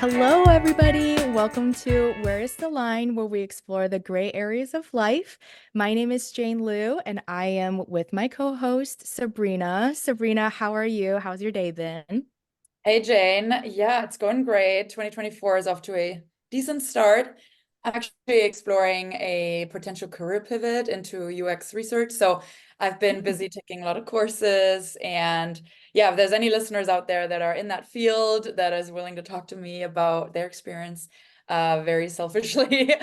Hello, everybody. Welcome to Where is the Line, where we explore the gray areas of life. My name is Jane Liu, and I am with my co-host, Sabrina. Sabrina, how are you? How's your day been? Hey Jane, yeah, it's going great. 2024 is off to a decent start. I'm actually exploring a potential career pivot into UX research. So I've been busy taking a lot of courses. And yeah, if there's any listeners out there that are in that field that is willing to talk to me about their experience, very selfishly,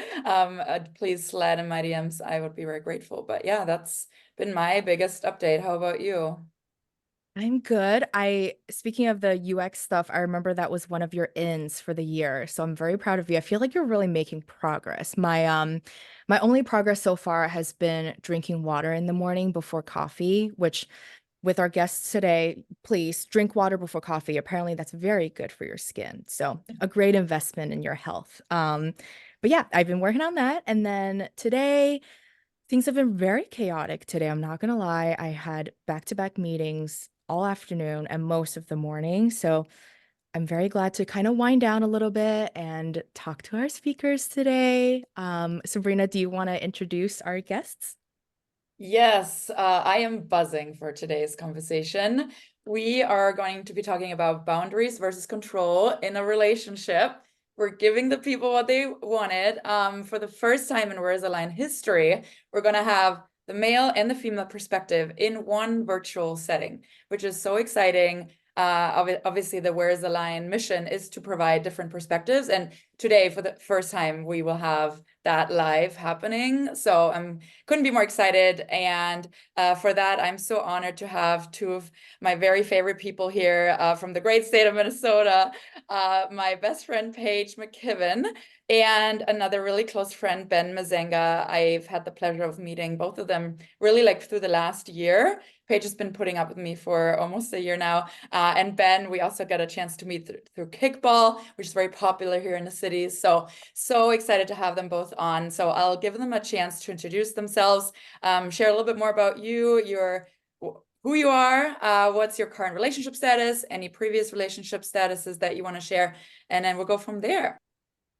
please slide in my DMs. I would be very grateful. But yeah, that's been my biggest update. How about you? I'm good. Speaking of the UX stuff, I remember that was one of your ins for the year. So I'm very proud of you. I feel like you're really making progress. My only progress so far has been drinking water in the morning before coffee, which with our guests today, please drink water before coffee. Apparently, that's very good for your skin. So, a great investment in your health. But yeah, I've been working on that. And then today, things have been very chaotic today. I'm not gonna lie. I had back-to-back meetings all afternoon and most of the morning. So, I'm very glad to kind of wind down a little bit and talk to our speakers today. Sabrina, do you want to introduce our guests? Yes, I am buzzing for today's conversation. We are going to be talking about boundaries versus control in a relationship. We're giving the people what they wanted. For the first time in Where's the Line history, we're going to have the male and the female perspective in one virtual setting, which is so exciting. Obviously, the Where's the Line mission is to provide different perspectives. And today, for the first time, we will have that live happening. So I'm couldn't be more excited. And for that, I'm so honored to have two of my very favorite people here from the great state of Minnesota, my best friend, Paige McKibben, and another really close friend, Ben Mazenga. I've had the pleasure of meeting both of them really like through the last year. Paige has been putting up with me for almost a year now. And Ben, we also got a chance to meet through kickball, which is very popular here in the city. So excited to have them both on. So I'll give them a chance to introduce themselves, share a little bit more about you, who you are, what's your current relationship status, any previous relationship statuses that you want to share, and then we'll go from there.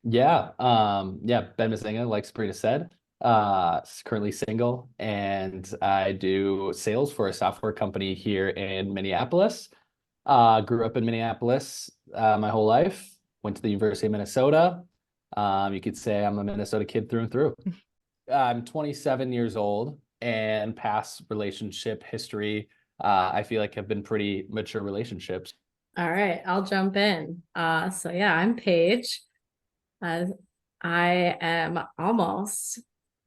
Yeah, Ben Mazinga, like Sabrina said, currently single, and I do sales for a software company here in Minneapolis. Grew up in Minneapolis, my whole life, went to the University of Minnesota. You could say I'm a Minnesota kid through and through. I'm 27 years old, and past relationship history, I feel like have been pretty mature relationships. All right, I'll jump in. So yeah, I'm Paige. Uh, I am almost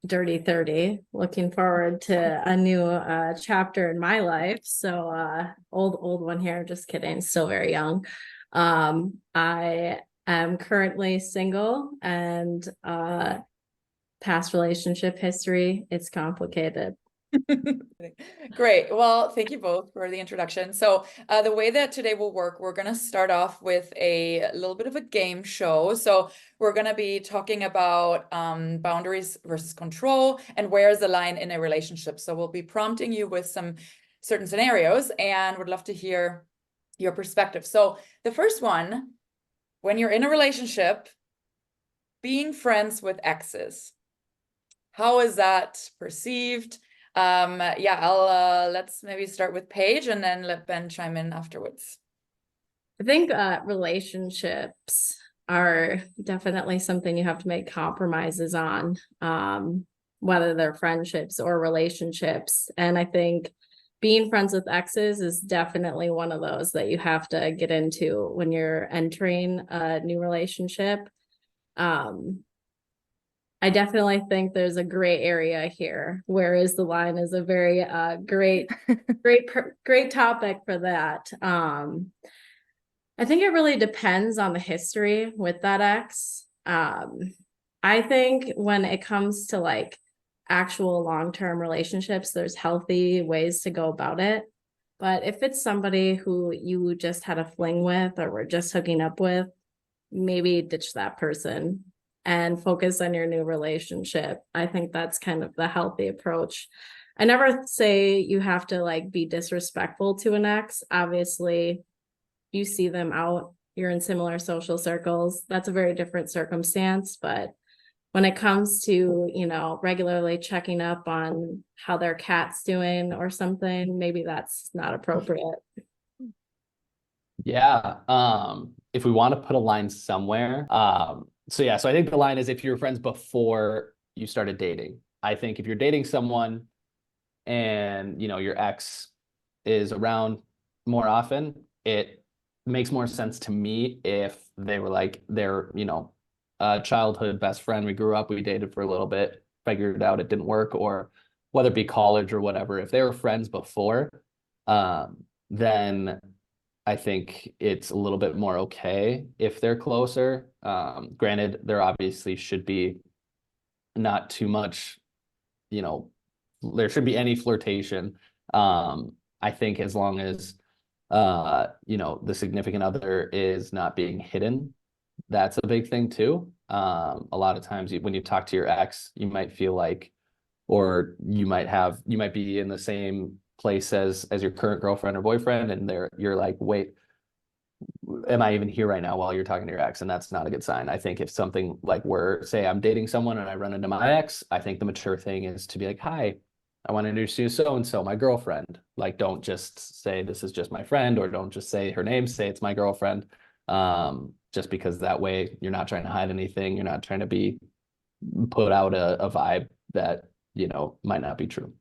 dirty 30, looking forward to a new chapter in my life. So old one here, just kidding, still very young. I am currently single and past relationship history, it's complicated. Great. Well, thank you both for the introduction. So, the way that today will work, we're going to start off with a little bit of a game show. So, we're going to be talking about boundaries versus control and where's the line in a relationship. So, we'll be prompting you with some certain scenarios and would love to hear your perspective. So, the first one, when you're in a relationship, being friends with exes, how is that perceived? Yeah, I'll let's maybe start with Paige and then let Ben chime in afterwards. I think relationships are definitely something you have to make compromises on, whether they're friendships or relationships. And I think being friends with exes is definitely one of those that you have to get into when you're entering a new relationship. Um, I definitely think there's a gray area here. Where is the line is a very great topic for that. I think it really depends on the history with that ex. I think when it comes to like actual long-term relationships, there's healthy ways to go about it. But if it's somebody who you just had a fling with or were just hooking up with, maybe ditch that person and focus on your new relationship. I think that's kind of the healthy approach. I never say you have to like be disrespectful to an ex. Obviously, you see them out you're in similar social circles, that's a very different circumstance. But when it comes to, you know, regularly checking up on how their cat's doing or something, maybe that's not appropriate. Yeah. If we want to put a line somewhere, so I think the line is if you're friends before you started dating. I think if you're dating someone and you know your ex is around more often, it makes more sense to me if they were like they're, you know, a childhood best friend. We grew up, we dated for a little bit, figured out it didn't work, or whether it be college or whatever. If they were friends before, then I think it's a little bit more okay if they're closer. Granted, there obviously should be not too much, you know, there should be any flirtation. I think as long as you know, the significant other is not being hidden, that's a big thing too. A lot of times when you talk to your ex, you might feel like, or you might be in the same place as your current girlfriend or boyfriend, and you're like, wait, am I even here right now while you're talking to your ex? And that's not a good sign. I think if something like say I'm dating someone and I run into my ex, I think the mature thing is to be like, hi, I want to introduce you to so-and-so, my girlfriend. Like, don't just say this is just my friend, or don't just say her name, say it's my girlfriend. Just because that way you're not trying to hide anything. You're not trying to put out a vibe that, you know, might not be true.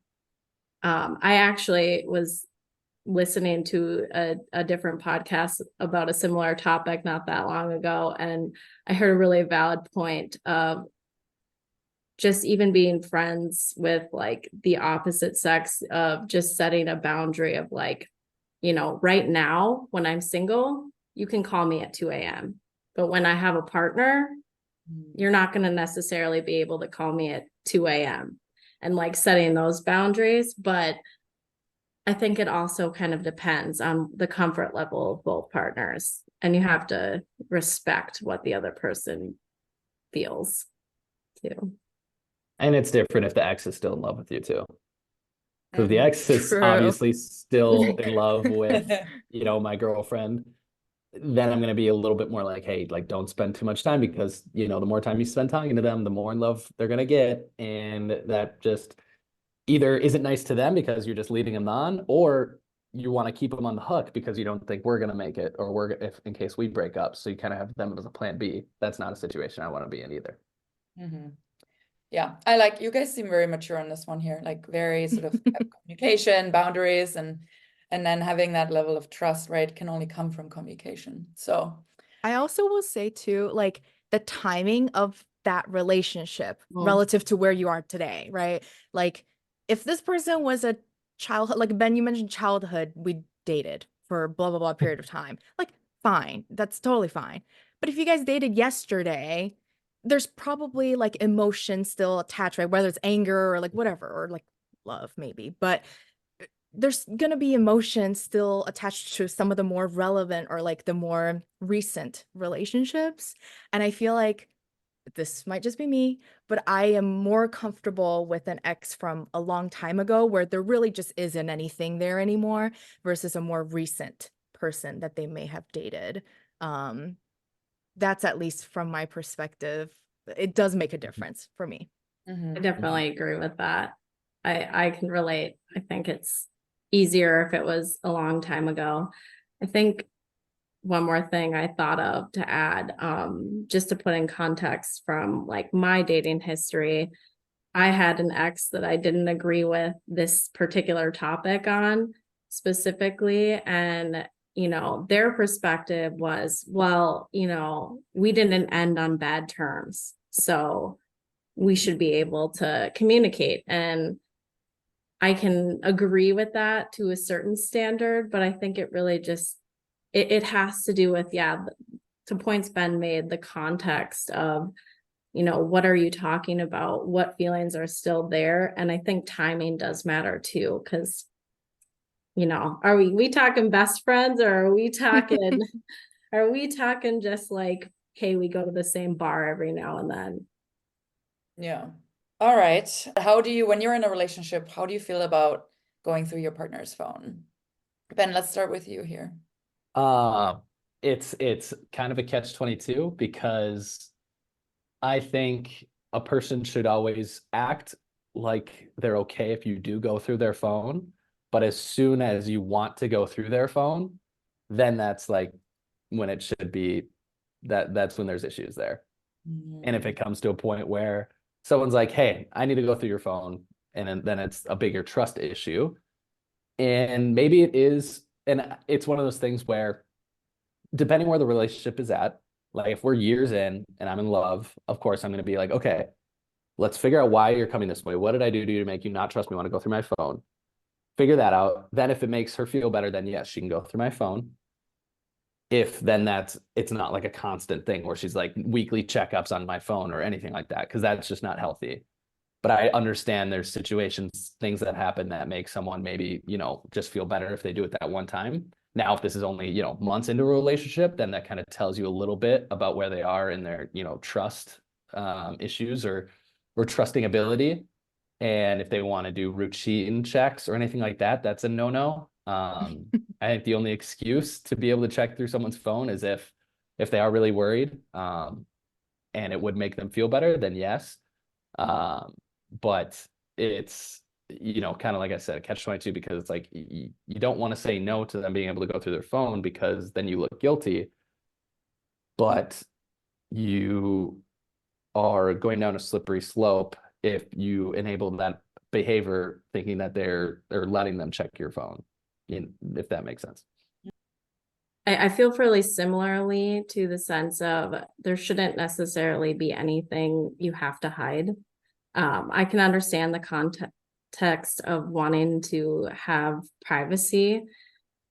I actually was listening to a different podcast about a similar topic not that long ago, and I heard a really valid point of just even being friends with like the opposite sex, of just setting a boundary of like, you know, right now when I'm single, you can call me at 2 a.m. But when I have a partner, you're not going to necessarily be able to call me at 2 a.m. and like setting those boundaries. But I think it also kind of depends on the comfort level of both partners, and you have to respect what the other person feels too. And it's different if the ex is still in love with you too. Because the ex is True. obviously still in love with, you know, my girlfriend. Then I'm going to be a little bit more like, hey, like, don't spend too much time, because, you know, the more time you spend talking to them, the more in love they're going to get. And that just either isn't nice to them because you're just leading them on, or you want to keep them on the hook because you don't think we're going to make it, or if in case we break up. So you kind of have them as a plan B. That's not a situation I want to be in either. Mm-hmm. Yeah, I like, you guys seem very mature on this one here, like very sort of communication, boundaries, and then having that level of trust, right, can only come from communication. So I also will say too, like the timing of that relationship Well, relative to where you are today, right? Like if this person was a childhood, like Ben, you mentioned childhood, we dated for blah blah blah period of time. Like fine, that's totally fine. But if you guys dated yesterday, there's probably like emotion still attached, right? Whether it's anger or like whatever, or like love maybe. But there's gonna be emotion still attached to some of the more relevant or like the more recent relationships. And I feel like this might just be me, but I am more comfortable with an ex from a long time ago where there really just isn't anything there anymore versus a more recent person that they may have dated. Um, that's at least from my perspective. It does make a difference for me. mm-hmm. I definitely agree with that. I can relate. I think it's easier if it was a long time ago. I think one more thing I thought of to add, just to put in context from like my dating history, I had an ex that I didn't agree with this particular topic on specifically. And, you know, their perspective was, well, you know, we didn't end on bad terms, so we should be able to communicate. And I can agree with that to a certain standard, but I think it really just, it has to do with, yeah, to points Ben made, the context of, you know, what are you talking about? What feelings are still there? And I think timing does matter too, because, you know, are we talking best friends, or are we talking just like, hey, we go to the same bar every now and then? Yeah. All right. When you're in a relationship, how do you feel about going through your partner's phone? Ben, let's start with you here. Uh, it's kind of a catch-22 because I think a person should always act like they're okay if you do go through their phone, but as soon as you want to go through their phone, then that's like when it should be that's when there's issues there. And if it comes to a point where someone's like, hey, I need to go through your phone, and then it's a bigger trust issue. And maybe it is, and it's one of those things where depending where the relationship is at, like if we're years in and I'm in love, of course I'm going to be like, okay, let's figure out why you're coming this way. What did I do to you to make you not trust me, want to go through my phone? Figure that out. Then if it makes her feel better, then yes, she can go through my phone. If then it's not like a constant thing where she's like weekly checkups on my phone or anything like that, because that's just not healthy. But I understand there's situations, things that happen that make someone maybe, just feel better if they do it that one time. Now, if this is only, months into a relationship, then that kind of tells you a little bit about where they are in their, trust issues or trusting ability. And if they want to do routine checks or anything like that, that's a no-no. I think the only excuse to be able to check through someone's phone is if they are really worried, and it would make them feel better, then yes. But it's, kind of like I said, catch-22, because it's like you don't want to say no to them being able to go through their phone because then you look guilty, but you are going down a slippery slope if you enable that behavior thinking that they're letting them check your phone, if that makes sense. I feel fairly similarly to the sense of there shouldn't necessarily be anything you have to hide. I can understand the context of wanting to have privacy.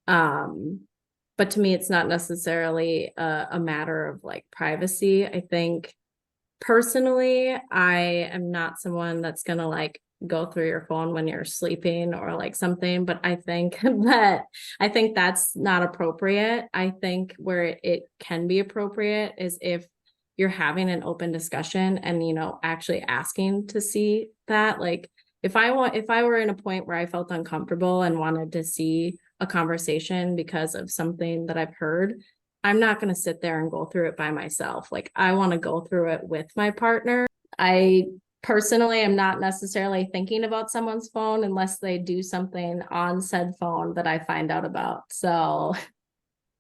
But to me, it's not necessarily a matter of like privacy. I think personally, I am not someone that's gonna like go through your phone when you're sleeping or like something, but I think that's not appropriate. I think where it can be appropriate is if you're having an open discussion and actually asking to see that. Like if I were in a point where I felt uncomfortable and wanted to see a conversation because of something that I've heard, I'm not going to sit there and go through it by myself. Like I want to go through it with my partner. I personally am not necessarily thinking about someone's phone unless they do something on said phone that I find out about. So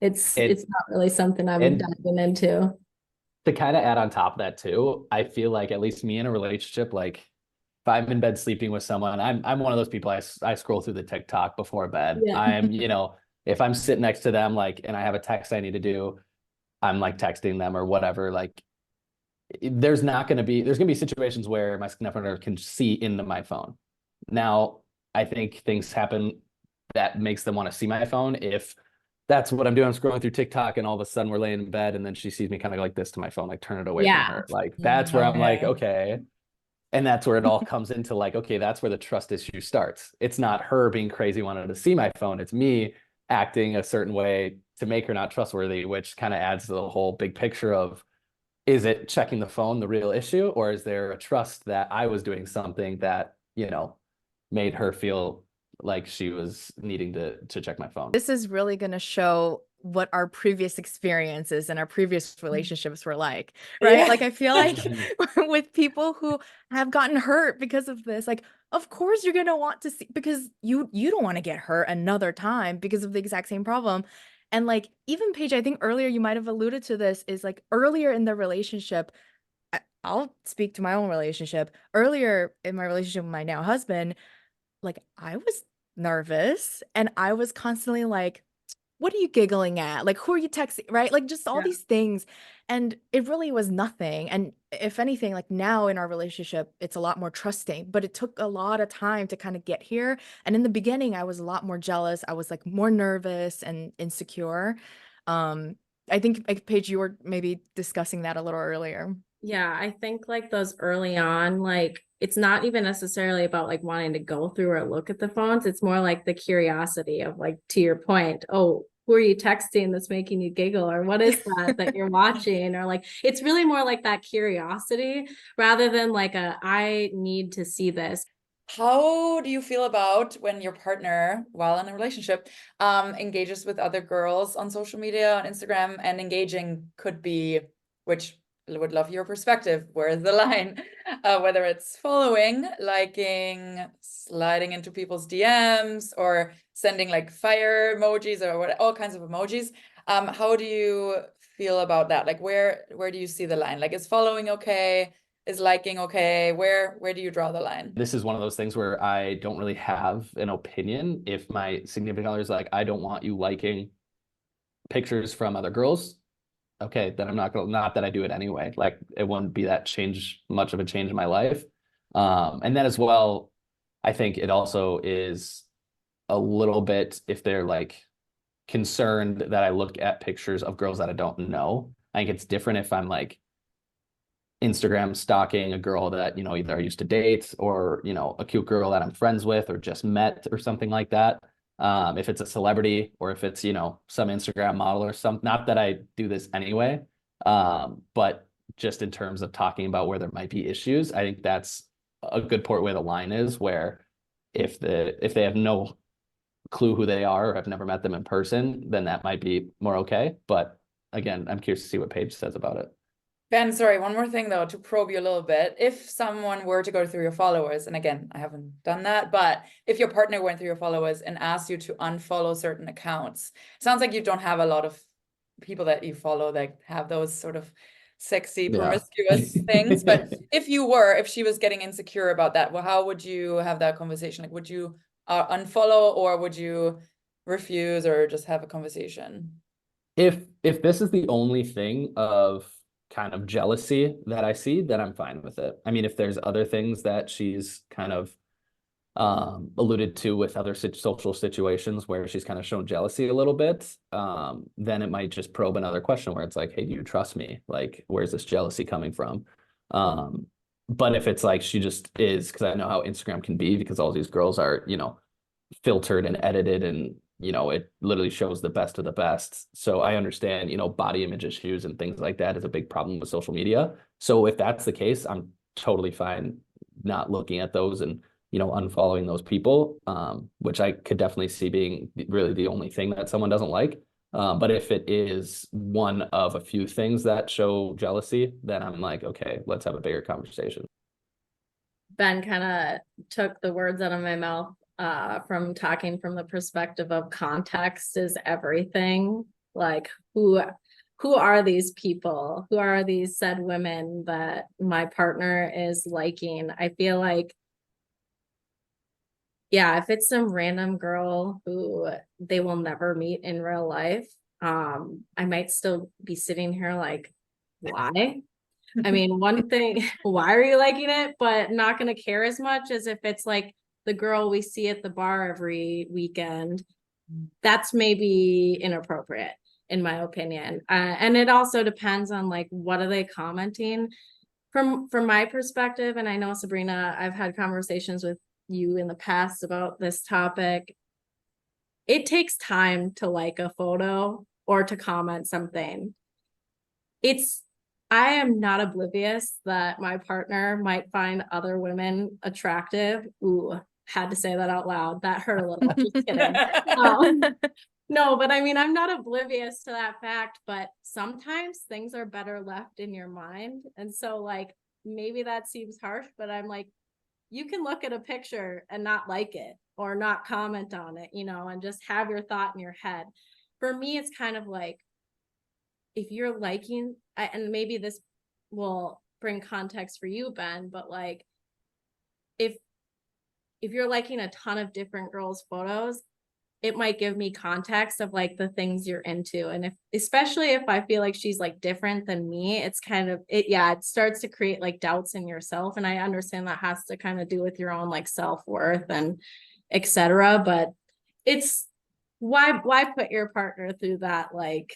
it's not really something I'm diving into. To kind of add on top of that too, I feel like at least me in a relationship, like if I'm in bed sleeping with someone, I'm one of those people, I scroll through the TikTok before bed. Yeah. I'm, if I'm sitting next to them, like, and I have a text I need to do, I'm like texting them or whatever. Like there's going to be situations where my significant other can see into my phone. Now, I think things happen that makes them want to see my phone. If that's what I'm doing, I'm scrolling through TikTok and all of a sudden we're laying in bed and then she sees me kind of like this to my phone, like turn it away from her. Like that's where I'm like, okay. And that's where it all comes into like, okay, that's where the trust issue starts. It's not her being crazy wanting to see my phone. It's me acting a certain way to make her not trustworthy, which kind of adds to the whole big picture of, is it checking the phone the real issue, or is there a trust that I was doing something that, made her feel like she was needing to check my phone? This is really going to show what our previous experiences and our previous relationships were like, right? Yeah. Like I feel like with people who have gotten hurt because of this, like of course you're going to want to see, because you don't want to get hurt another time because of the exact same problem. And like even Paige, I think earlier you might have alluded to this, is like earlier in the relationship, I'll speak to my own relationship. Earlier in my relationship with my now husband, like I was nervous and I was constantly like, what are you giggling at? Like, who are you texting? Right? Like, just all these things. And it really was nothing. And if anything, like now in our relationship, it's a lot more trusting, but it took a lot of time to kind of get here. And in the beginning, I was a lot more jealous. I was like more nervous and insecure. I think, like, Paige, you were maybe discussing that a little earlier. Yeah, I think like those early on, like it's not even necessarily about like wanting to go through or look at the phones. It's more like the curiosity of like, to your point, oh, who are you texting that's making you giggle? Or what is that you're watching? Or like, it's really more like that curiosity rather than like I need to see this. How do you feel about when your partner, while in a relationship, engages with other girls on social media, on Instagram, and engaging could be, which I would love your perspective, where's the line? Whether it's following, liking, sliding into people's DMs, or sending like fire emojis or what, all kinds of emojis. How do you feel about that? Like where do you see the line? Like is following okay? Is liking okay? Where do you draw the line? This is one of those things where I don't really have an opinion. If my significant other is like, I don't want you liking pictures from other girls, okay, then I'm not gonna, not that I do it anyway. Like it wouldn't be that much of a change in my life. And then as well, I think it also is a little bit if they're like concerned that I look at pictures of girls that I don't know. I think it's different if I'm like Instagram stalking a girl that, you know, either I used to date or, you know, a cute girl that I'm friends with or just met or something like that. If it's a celebrity or if it's, you know, some Instagram model or some, not that I do this anyway, but just in terms of talking about where there might be issues, I think that's a good point where the line is, where if they have no clue who they are or have never met them in person, then that might be more okay. But again, I'm curious to see what Paige says about it. Ben, sorry, one more thing though, to probe you a little bit. If someone were to go through your followers, and again, I haven't done that, but if your partner went through your followers and asked you to unfollow certain accounts, sounds like you don't have a lot of people that you follow that have those sort of sexy, promiscuous things. But if she was getting insecure about that, well, how would you have that conversation? Like, would you unfollow or would you refuse or just have a conversation? If this is the only thing of kind of jealousy that I see, then I'm fine with it. I mean, if there's other things that she's kind of alluded to with other social situations where she's kind of shown jealousy a little bit, then it might just probe another question where it's like, hey, do you trust me? Like, where's this jealousy coming from? But if it's like she just is, because I know how Instagram can be, because all these girls are, you know, filtered and edited, and you know, it literally shows the best of the best. So I understand, you know, body image issues and things like that is a big problem with social media. So if that's the case, I'm totally fine not looking at those and, you know, unfollowing those people, which I could definitely see being really the only thing that someone doesn't like. But if it is one of a few things that show jealousy, then I'm like, okay, let's have a bigger conversation. Ben kind of took the words out of my mouth, from talking from the perspective of context is everything. Like who are these people? Who are these said women that my partner is liking? I feel like, yeah, if it's some random girl who they will never meet in real life, I might still be sitting here like, why? I mean, one thing, why are you liking it? But not going to care as much as if it's like the girl we see at the bar every weekend. That's maybe inappropriate, in my opinion. And it also depends on like, what are they commenting? From my perspective, and I know Sabrina, I've had conversations with you in the past about this topic. It takes time to like a photo or to comment something. I am not oblivious that my partner might find other women attractive. Ooh, had to say that out loud. That hurt a little. Just kidding. No, but I mean, I'm not oblivious to that fact, but sometimes things are better left in your mind. And so like, maybe that seems harsh, but I'm like, you can look at a picture and not like it or not comment on it, you know, and just have your thought in your head. For me, it's kind of like, if you're liking, and maybe this will bring context for you, Ben, but like if you're liking a ton of different girls' photos, it might give me context of like the things you're into. And especially if I feel like she's like different than me, it's kind of it starts to create like doubts in yourself. And I understand that has to kind of do with your own like self-worth and etc. But it's why put your partner through that like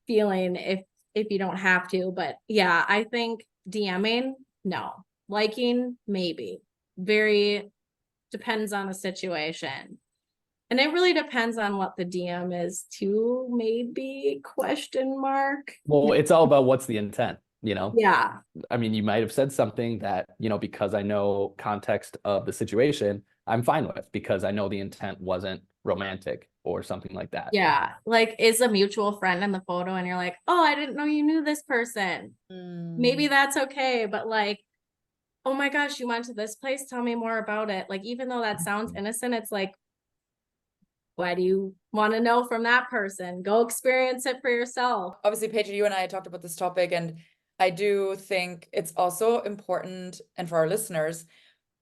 feeling if you don't have to. But yeah, I think DMing, no. Liking, maybe. Very depends on the situation. And it really depends on what the DM is too, maybe question mark. Well, it's all about what's the intent. you know? Yeah. I mean, you might have said something that, because I know context of the situation, I'm fine with, because I know the intent wasn't romantic or something like that. Yeah. Like, is a mutual friend in the photo and you're like, oh, I didn't know you knew this person. Maybe that's okay. But like, oh my gosh, you went to this place. Tell me more about it. Like, even though that sounds innocent, it's like, why do you want to know from that person? Go experience it for yourself. Obviously, Paige, you and I talked about this topic, and I do think it's also important, and for our listeners,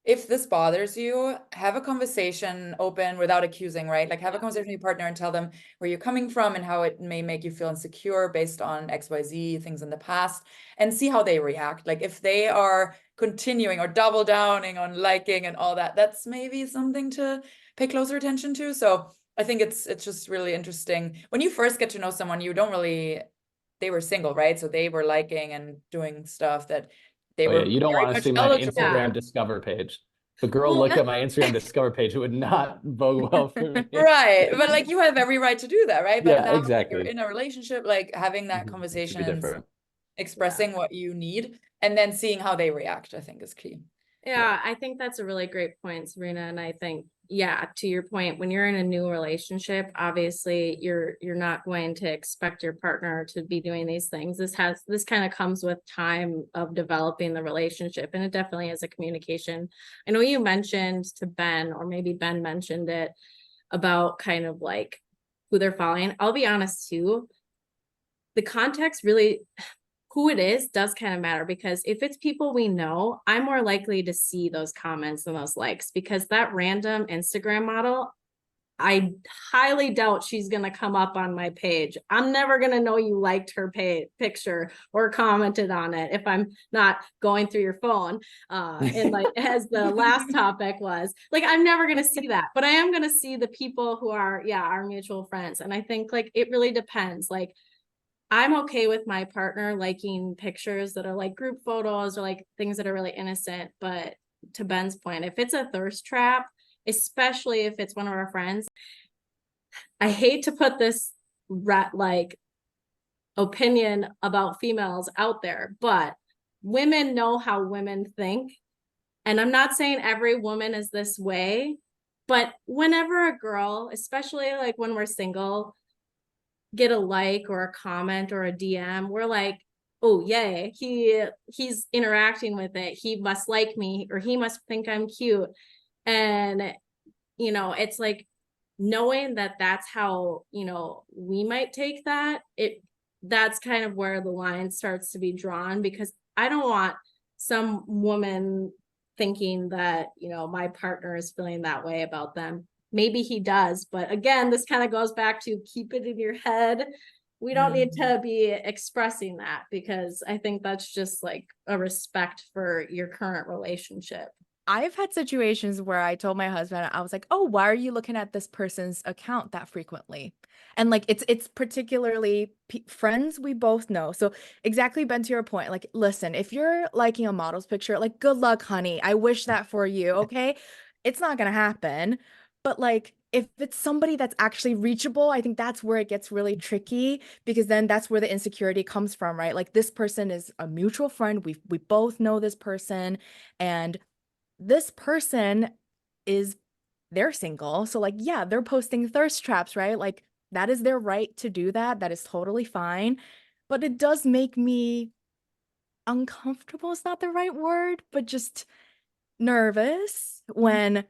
if this bothers you, have a conversation open without accusing, right? Like, have a conversation with your partner and tell them where you're coming from and how it may make you feel insecure based on XYZ things in the past, and see how they react. Like, if they are continuing or double downing on liking and all that, that's maybe something to pay closer attention to. So I think it's just really interesting. When you first get to know someone, you don't really, they were single, right? So they were liking and doing stuff that they Oh yeah, were you don't very want to much see my eligible. Instagram Discover page. If a girl Well, looked at my Instagram Discover page, it would not bode well for me. right. But like, you have every right to do that, right? But Yeah, now that you're exactly. in a relationship, like having that It should conversation be and different. expressing what you need and then seeing how they react, I think is key. Yeah, I think that's a really great point, Serena. And I think, yeah, to your point, when you're in a new relationship, obviously you're not going to expect your partner to be doing these things. This kind of comes with time of developing the relationship, and it definitely is a communication. I know you mentioned to Ben, or maybe Ben mentioned it, about kind of like who they're following. I'll be honest too, the context really, who it is does kind of matter, because if it's people we know, I'm more likely to see those comments and those likes, because that random Instagram model, I highly doubt she's going to come up on my page. I'm never going to know you liked her picture or commented on it if I'm not going through your phone. And like, as the last topic was, like, I'm never going to see that, but I am going to see the people who are, yeah, our mutual friends. And I think like, it really depends. Like, I'm okay with my partner liking pictures that are like group photos or like things that are really innocent. But to Ben's point, if it's a thirst trap, especially if it's one of our friends, I hate to put this like opinion about females out there, but women know how women think. And I'm not saying every woman is this way, but whenever a girl, especially like when we're single, get a like or a comment or a DM, we're like, oh yay, he's interacting with it. He must like me, or he must think I'm cute. And it's like, knowing that that's how, we might take that, that's kind of where the line starts to be drawn, because I don't want some woman thinking that, my partner is feeling that way about them. Maybe he does, but again, this kind of goes back to keep it in your head. We don't need to be expressing that, because I think that's just like a respect for your current relationship. I've had situations where I told my husband, I was like, "Oh, why are you looking at this person's account that frequently?" And like, it's particularly friends we both know. So exactly, Ben, to your point, like, listen, if you're liking a model's picture, like, good luck, honey. I wish that for you. Okay, it's not gonna happen. But like, if it's somebody that's actually reachable, I think that's where it gets really tricky, because then that's where the insecurity comes from, right? Like, this person is a mutual friend. We both know this person, and this person they're single. So like, yeah, they're posting thirst traps, right? Like, that is their right to do that. That is totally fine. But it does make me uncomfortable, is not the right word, but just nervous when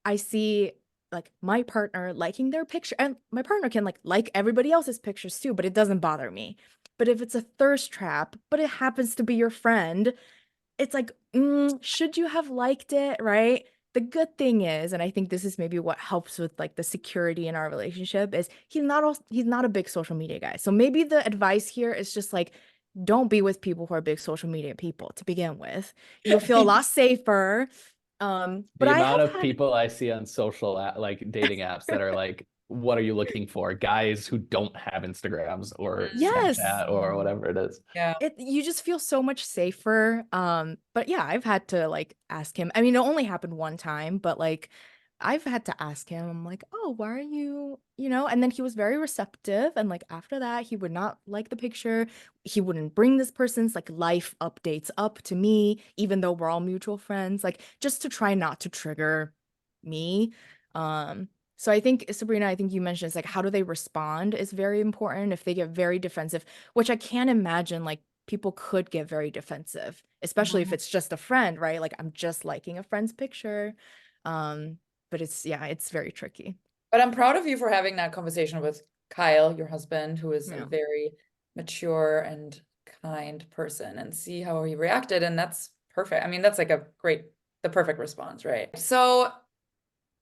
I see like my partner liking their picture. And my partner can like everybody else's pictures too, but it doesn't bother me. But if it's a thirst trap, but it happens to be your friend, it's like, should you have liked it, right? The good thing is, and I think this is maybe what helps with like the security in our relationship, is he's not a big social media guy. So maybe the advice here is just like, don't be with people who are big social media people to begin with. You'll feel a lot safer. But The I amount have of had, people I see on like dating apps that are like, what are you looking for? Guys who don't have Instagrams or yes, Snapchat or whatever it is. Yeah. you just feel so much safer. But yeah, I've had to like ask him. I mean, it only happened one time, but like I've had to ask him, I'm like, oh, why are you, and then he was very receptive. And like after that, he would not like the picture. He wouldn't bring this person's like life updates up to me, even though we're all mutual friends, like just to try not to trigger me. So I think, Sabrina, I think you mentioned it's like how do they respond is very important. If they get very defensive, which I can't imagine, like people could get very defensive, especially if Mhm. it's just a friend, right? Like I'm just liking a friend's picture. Um, but it's very tricky. But I'm proud of you for having that conversation with Kyle, your husband, who is a Yeah. very mature and kind person, and see how he reacted. And that's perfect. I mean, that's like the perfect response, right? So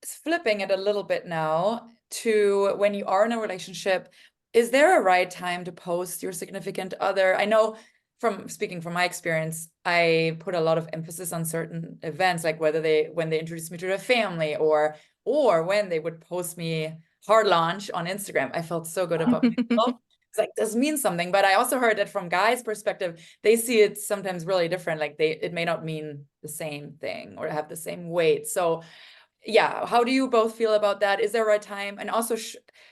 flipping it a little bit now to when you are in a relationship, is there a right time to post your significant other? I know from speaking from my experience, I put a lot of emphasis on certain events, like when they introduced me to their family or when they would post me hard launch on Instagram. I felt so good about myself. It's like this means something. But I also heard that from guys' perspective, they see it sometimes really different. Like it may not mean the same thing or have the same weight. So yeah, how do you both feel about that? Is there a right time? And also,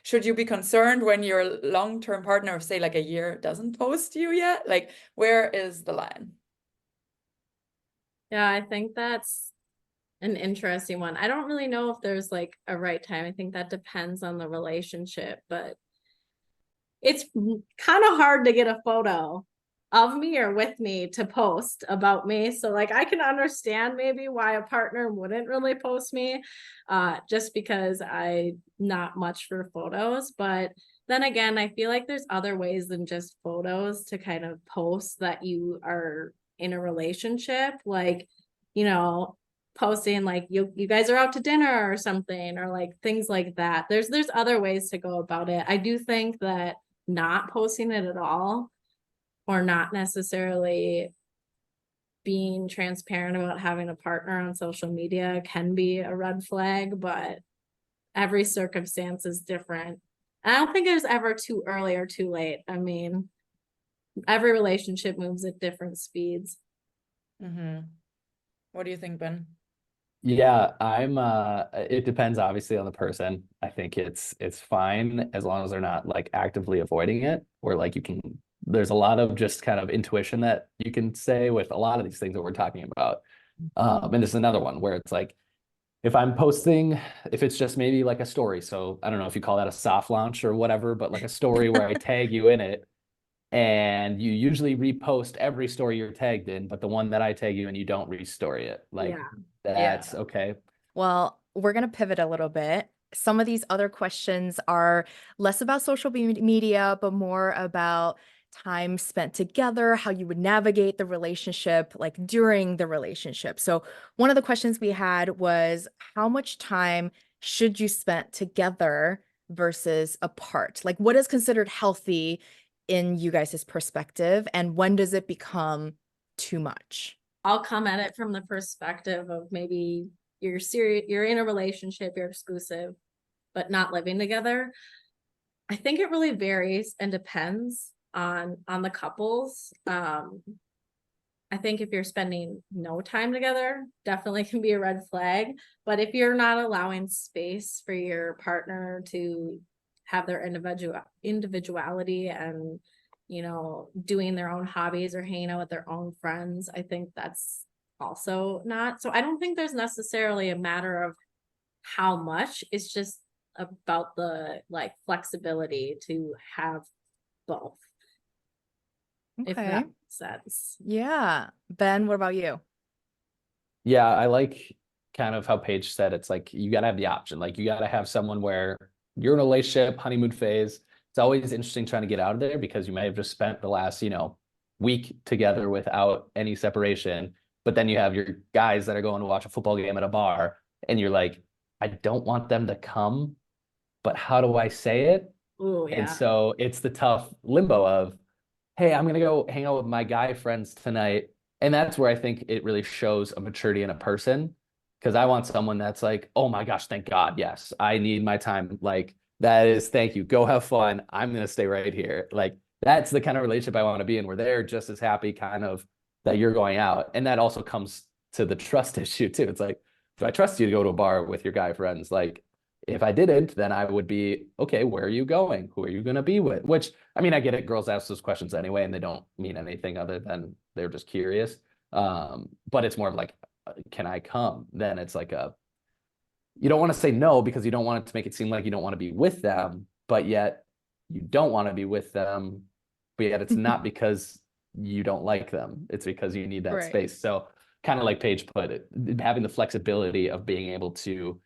should you be concerned when your long-term partner, say like a year, doesn't post you yet? Like, where is the line? Yeah, I think that's an interesting one. I don't really know if there's like a right time. I think that depends on the relationship, but it's kind of hard to get a photo of me or with me to post about me. So like I can understand maybe why a partner wouldn't really post me, just because I not much for photos. But then again, I feel like there's other ways than just photos to kind of post that you are in a relationship. Like, you know, posting like you guys are out to dinner or something, or like things like that. There's other ways to go about it. I do think that not posting it at all or not necessarily being transparent about having a partner on social media can be a red flag, but every circumstance is different. I don't think it's ever too early or too late. I mean, every relationship moves at different speeds. Mm-hmm. What do you think, Ben? Yeah, it depends obviously on the person. I think it's fine as long as they're not like actively avoiding it, or like there's a lot of just kind of intuition that you can say with a lot of these things that we're talking about. And this is another one where it's like if I'm posting, if it's just maybe like a story, so I don't know if you call that a soft launch or whatever, but like a story where I tag you in it, and you usually repost every story you're tagged in, but the one that I tag you in, you don't restory it. Like Yeah. Yeah. that's okay. Well, we're going to pivot a little bit. Some of these other questions are less about social media, but more about time spent together, how you would navigate the relationship, like during the relationship. So, one of the questions we had was how much time should you spend together versus apart? Like, what is considered healthy in you guys' perspective, and when does it become too much? I'll come at it from the perspective of maybe you're serious, you're in a relationship, you're exclusive, but not living together. I think it really varies and depends on the couples. I think if you're spending no time together, definitely can be a red flag. But if you're not allowing space for your partner to have their individuality and doing their own hobbies or hanging out with their own friends, I think that's also not. So I don't think there's necessarily a matter of how much. It's just about the like flexibility to have both, if that Okay. makes sense. Yeah. Ben, what about you? Yeah, I like kind of how Paige said it's like you gotta have the option. Like you gotta have someone where you're in a relationship, honeymoon phase. It's always interesting trying to get out of there because you may have just spent the last, week together without any separation. But then you have your guys that are going to watch a football game at a bar, and you're like, I don't want them to come, but how do I say it? Oh And yeah. so it's the tough limbo of, hey, I'm gonna go hang out with my guy friends tonight. And that's where I think it really shows a maturity in a person. Because I want someone that's like, oh my gosh, thank God, yes, I need my time. Like that is, thank you. Go have fun. I'm gonna stay right here. Like that's the kind of relationship I want to be in, where they're just as happy, kind of, that you're going out. And that also comes to the trust issue too. It's like, do I trust you to go to a bar with your guy friends? Like, if I didn't, then I would be, okay, where are you going? Who are you going to be with? Which, I mean, I get it. Girls ask those questions anyway, and they don't mean anything other than they're just curious. But it's more of like, can I come? Then it's like you don't want to say no because you don't want it to make it seem like you don't want to be with them, but yet you don't want to be with them, but yet it's not because you don't like them. It's because you need that Right. space. So kind of like Paige put it, having the flexibility of being able to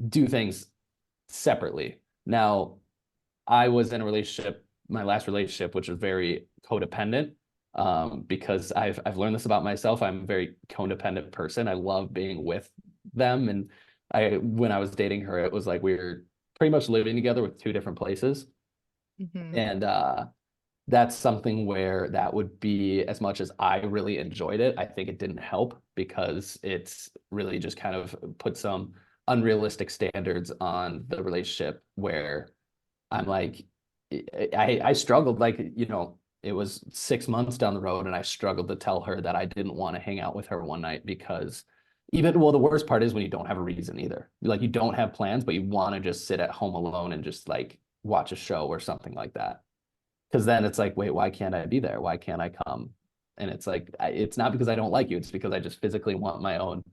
do things separately. Now, I was in a relationship, my last relationship, which was very codependent, because I've learned this about myself. I'm a very codependent person. I love being with them, and when I was dating her, it was like we were pretty much living together with two different places, Mhm. and that's something where that would be, as much as I really enjoyed it, I think it didn't help because it's really just kind of put some unrealistic standards on the relationship where I'm like, I struggled, like, it was 6 months down the road and I struggled to tell her that I didn't want to hang out with her one night because well, the worst part is when you don't have a reason either. Like, you don't have plans, but you want to just sit at home alone and just like watch a show or something like that. Because then it's like, wait, why can't I be there? Why can't I come? And it's like, it's not because I don't like you. It's because I just physically want my own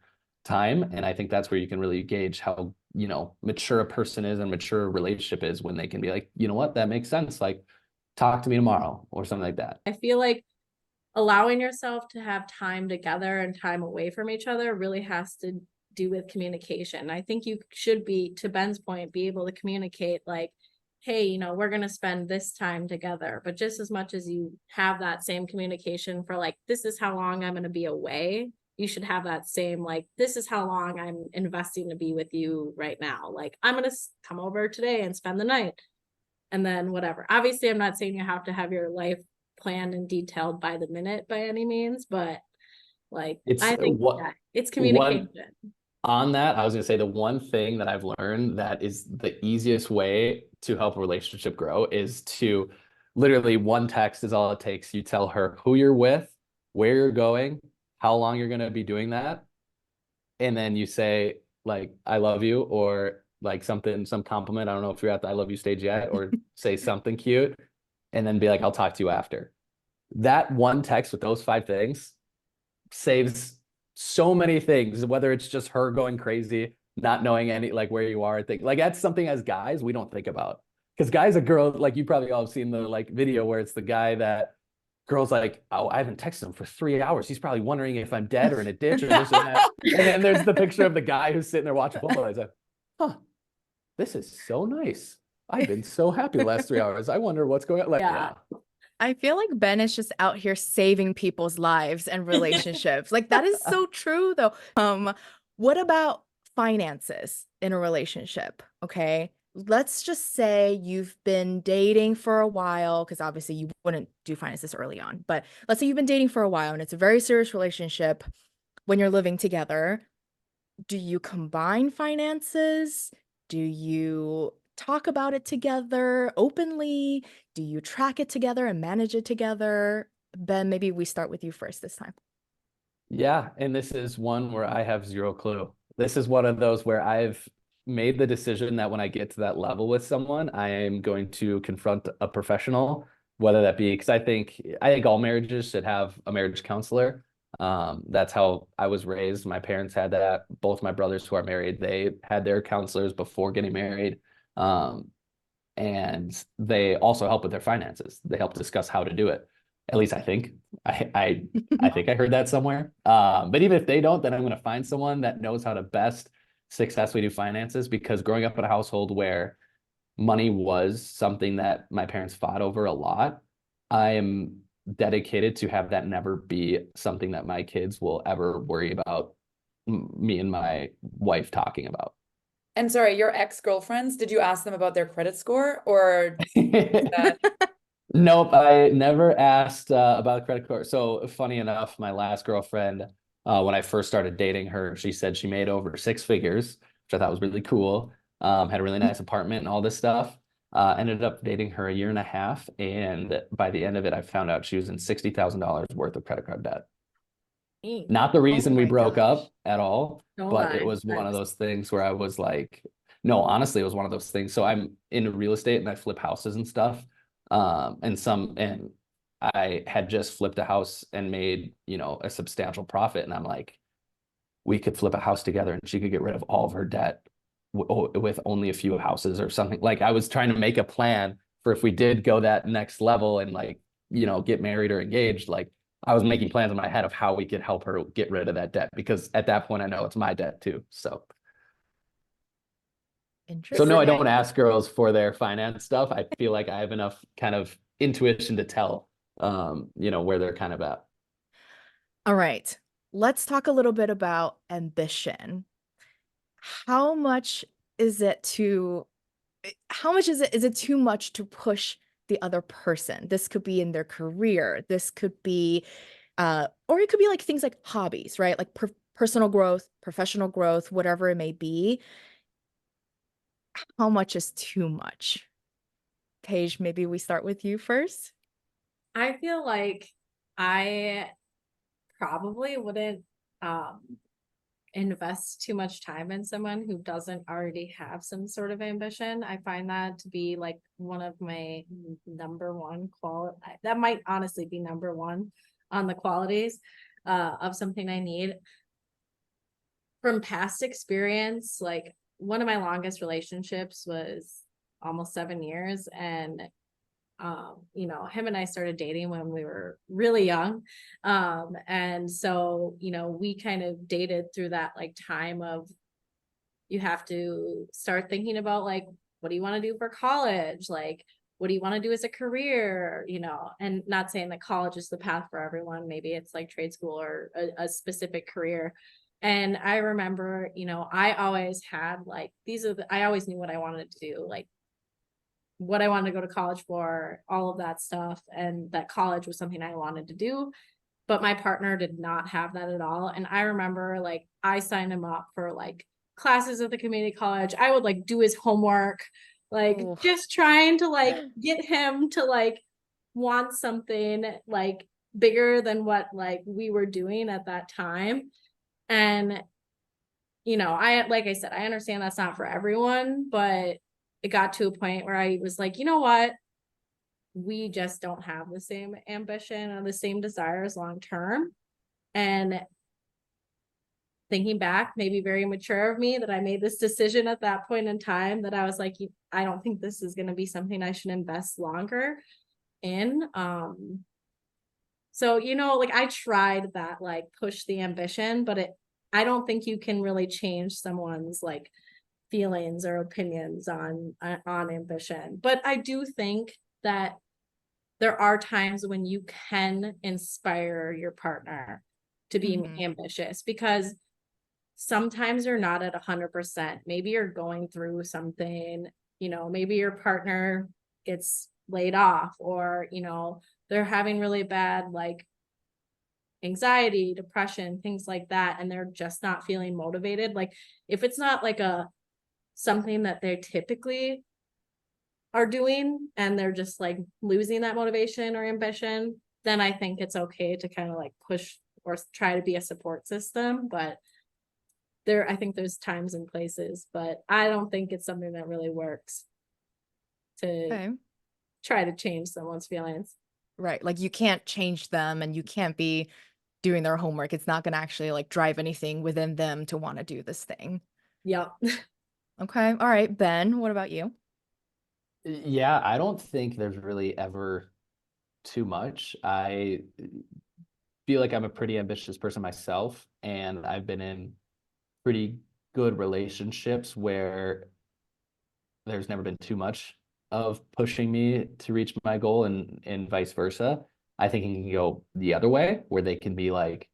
time. And I think that's where you can really gauge how, mature a person is and mature a relationship is when they can be like, you know what, that makes sense. Like, talk to me tomorrow or something like that. I feel like allowing yourself to have time together and time away from each other really has to do with communication. I think you should be, to Ben's point, be able to communicate like, hey, we're going to spend this time together. But just as much as you have that same communication for like, this is how long I'm going to be away, you should have that same, like, this is how long I'm investing to be with you right now. Like, I'm going to come over today and spend the night. And then whatever. Obviously, I'm not saying you have to have your life planned and detailed by the minute by any means, but like, It's I think it's one communication. on that. I was going to say the one thing that I've learned that is the easiest way to help a relationship grow is to literally one text is all it takes. You tell her who you're with, where you're going, how long you're going to be doing that. And then you say, like, I love you, or like something, some compliment. I don't know if you're at the I love you stage yet, or say something cute, and then be like, I'll talk to you after. That one text with those 5 things saves so many things, whether it's just her going crazy, not knowing any, like, where you are. Like, that's something as guys we don't think about, because guys, a girl, like, you probably all have seen the like video where it's the guy that girl's like, oh, I haven't texted him for 3 hours. He's probably wondering if I'm dead or in a ditch or this or that. And then there's the picture of the guy who's sitting there watching football. He's like, huh, this is so nice. I've been so happy the last 3 hours. I wonder what's going on. Like, Yeah. I feel like Ben is just out here saving people's lives and relationships. Like, that is so true though. What about finances in a relationship? Okay. Let's just say you've been dating for a while, because obviously you wouldn't do finances early on, but let's say you've been dating for a while and it's a very serious relationship when you're living together. Do you combine finances? Do you talk about it together openly? Do you track it together and manage it together? Ben, maybe we start with you first this time. yeah. And this is one where I have zero clue. This is one of those where I've made the decision that when I get to that level with someone, I am going to confront a professional, whether that be, because I think all marriages should have a marriage counselor. That's how I was raised. My parents had that. Both my brothers who are married, they had their counselors before getting married. Um, and they also help with their finances. They help discuss how to do it. At least I think. I think I heard that somewhere. But even if they don't, then I'm going to find someone that knows how to best successfully do finances, because growing up in a household where money was something that my parents fought over a lot, I am dedicated to have that never be something that my kids will ever worry about me and my wife talking about. And sorry, your ex-girlfriends, did you ask them about their credit score or that? Nope, I never asked about credit card. So funny enough, my last girlfriend, when I first started dating her, she said she made over 6 figures, which I thought was really cool. Had a really nice apartment and all this stuff. Ended up dating her a year and a half, and by the end of it, I found out she was in $60,000 worth of credit card debt. Not the Oh reason we my broke gosh. up at all, Don't but it lie. was one of Thanks. those things where I was like, no, honestly, it was one of those things. So I'm into real estate and I flip houses and stuff. And I had just flipped a house and made, a substantial profit. And I'm like, we could flip a house together and she could get rid of all of her debt with only a few houses or something. Like I was trying to make a plan for if we did go that next level and like, get married or engaged, like I was making plans in my head of how we could help her get rid of that debt because at that point I know it's my debt too. So no, I Interesting. don't ask girls for their finance stuff. I feel like I have enough kind of intuition to tell where they're kind of at. All right. Let's talk a little bit about ambition. How much is it to how much is it too much to push the other person? This could be in their career. This could be or it could be like things like hobbies, right? Like personal growth, professional growth, whatever it may be. How much is too much? Paige, maybe we start with you first. I feel like I probably wouldn't um invest too much time in someone who doesn't already have some sort of ambition. I find that to be like one of my number one quality. That might honestly be number one on the qualities of something I need. From past experience, like one of my longest relationships was almost 7 years, and him and I started dating when we were really young. And so, we kind of dated through that like time of you have to start thinking about like, what do you want to do for college? Like, what do you want to do as a career? And not saying that college is the path for everyone. Maybe it's like trade school or a specific career. And I remember, I always had like, I always knew what I wanted to do. Like, what I wanted to go to college for, all of that stuff, and that college was something I wanted to do. But my partner did not have that at all. And I remember like I signed him up for like classes at the community college. I would like do his homework, like Ooh. just trying to like get him to like want something like bigger than what like we were doing at that time. And I like I said, I understand that's not for everyone, but it got to a point where I was like, you know what? We just don't have the same ambition or the same desires long term. And thinking back, maybe very mature of me that I made this decision at that point in time that I was like, I don't think this is going to be something I should invest longer in. So, like I tried that, like push the ambition, but I don't think you can really change someone's like feelings or opinions on ambition. But I do think that there are times when you can inspire your partner to be ambitious, because sometimes you're not at 100%. Maybe you're going through something, maybe your partner gets laid off, or, they're having really bad like anxiety, depression, things like that, and they're just not feeling motivated. Like if it's not like something that they typically are doing and they're just like losing that motivation or ambition, then I think it's okay to kind of like push or try to be a support system. But I think there's times and places, but I don't think it's something that really works to Okay. try to change someone's feelings. Right. Like you can't change them and you can't be doing their homework. It's not going to actually like drive anything within them to want to do this thing. Yep. Okay. All right. Ben, what about you? Yeah, I don't think there's really ever too much. I feel like I'm a pretty ambitious person myself, and I've been in pretty good relationships where there's never been too much of pushing me to reach my goal, and vice versa. I think it can go the other way where they can be like,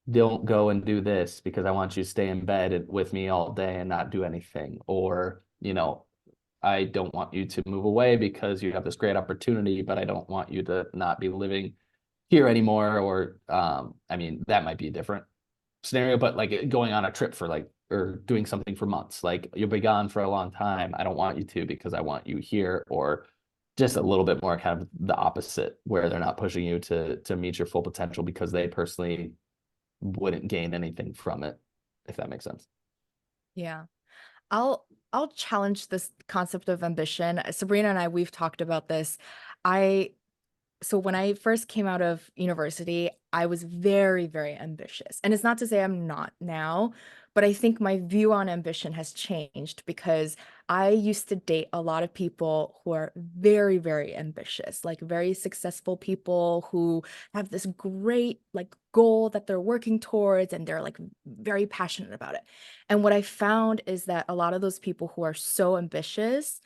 don't go and do this because I want you to stay in bed with me all day and not do anything. Or, I don't want you to move away because you have this great opportunity, but I don't want you to not be living here anymore. Or, I mean, that might be a different scenario, but like going on a trip for like, or doing something for months, like you'll be gone for a long time. I don't want you to because I want you here. Or just a little bit more kind of the opposite, where they're not pushing you to meet your full potential because they personally wouldn't gain anything from it, if that makes sense. Yeah. I'll challenge this concept of ambition. Sabrina and I, we've talked about this. I So when I first came out of university, I was very, very ambitious. And it's not to say I'm not now, but I think my view on ambition has changed because I used to date a lot of people who are very, very ambitious, like very successful people who have this great like goal that they're working towards and they're like very passionate about it. And what I found is that a lot of those people who are so ambitious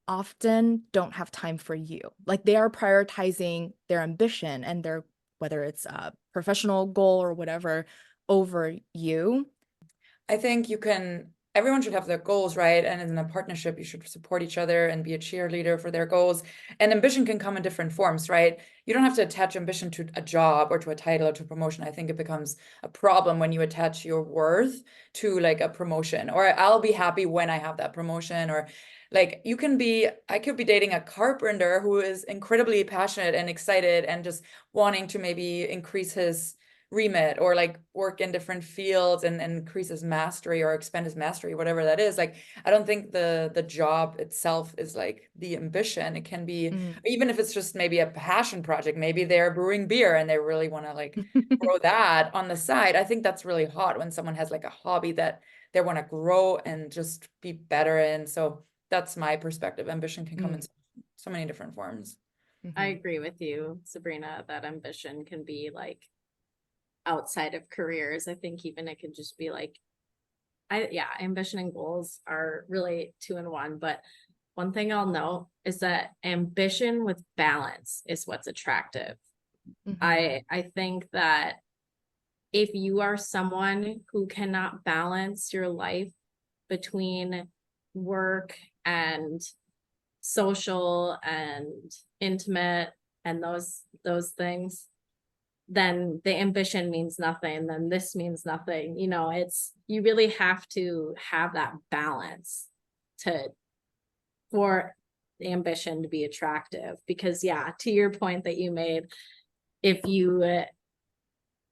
often don't have time for you. Like they are prioritizing their ambition and their whether it's a professional goal or whatever over you. I think everyone should have their goals, right? And in a partnership, you should support each other and be a cheerleader for their goals. And ambition can come in different forms, right? You don't have to attach ambition to a job or to a title or to a promotion. I think it becomes a problem when you attach your worth to like a promotion, or I'll be happy when I have that promotion, or like I could be dating a carpenter who is incredibly passionate and excited and just wanting to maybe increase his remit or like work in different fields and increase his mastery or expand his mastery, whatever that is. Like I don't think the job itself is like the ambition. It can be, Mm. even if it's just maybe a passion project, maybe they're brewing beer and they really want to like grow that on the side. I think that's really hot when someone has like a hobby that they want to grow and just be better in. So that's my perspective. Ambition can come in Mm. so many different forms. I Mhm. agree with you, Sabrina, that ambition can be like outside of careers. I think even it could just be like, yeah, ambition and goals are really two in one. But one thing I'll note is that ambition with balance is what's attractive. Mhm. I think that if you are someone who cannot balance your life between work and social and intimate and those things, then the ambition means nothing, then this means nothing. You know, it's, you really have to have that balance to, for the ambition to be attractive. Because yeah, to your point that you made, if you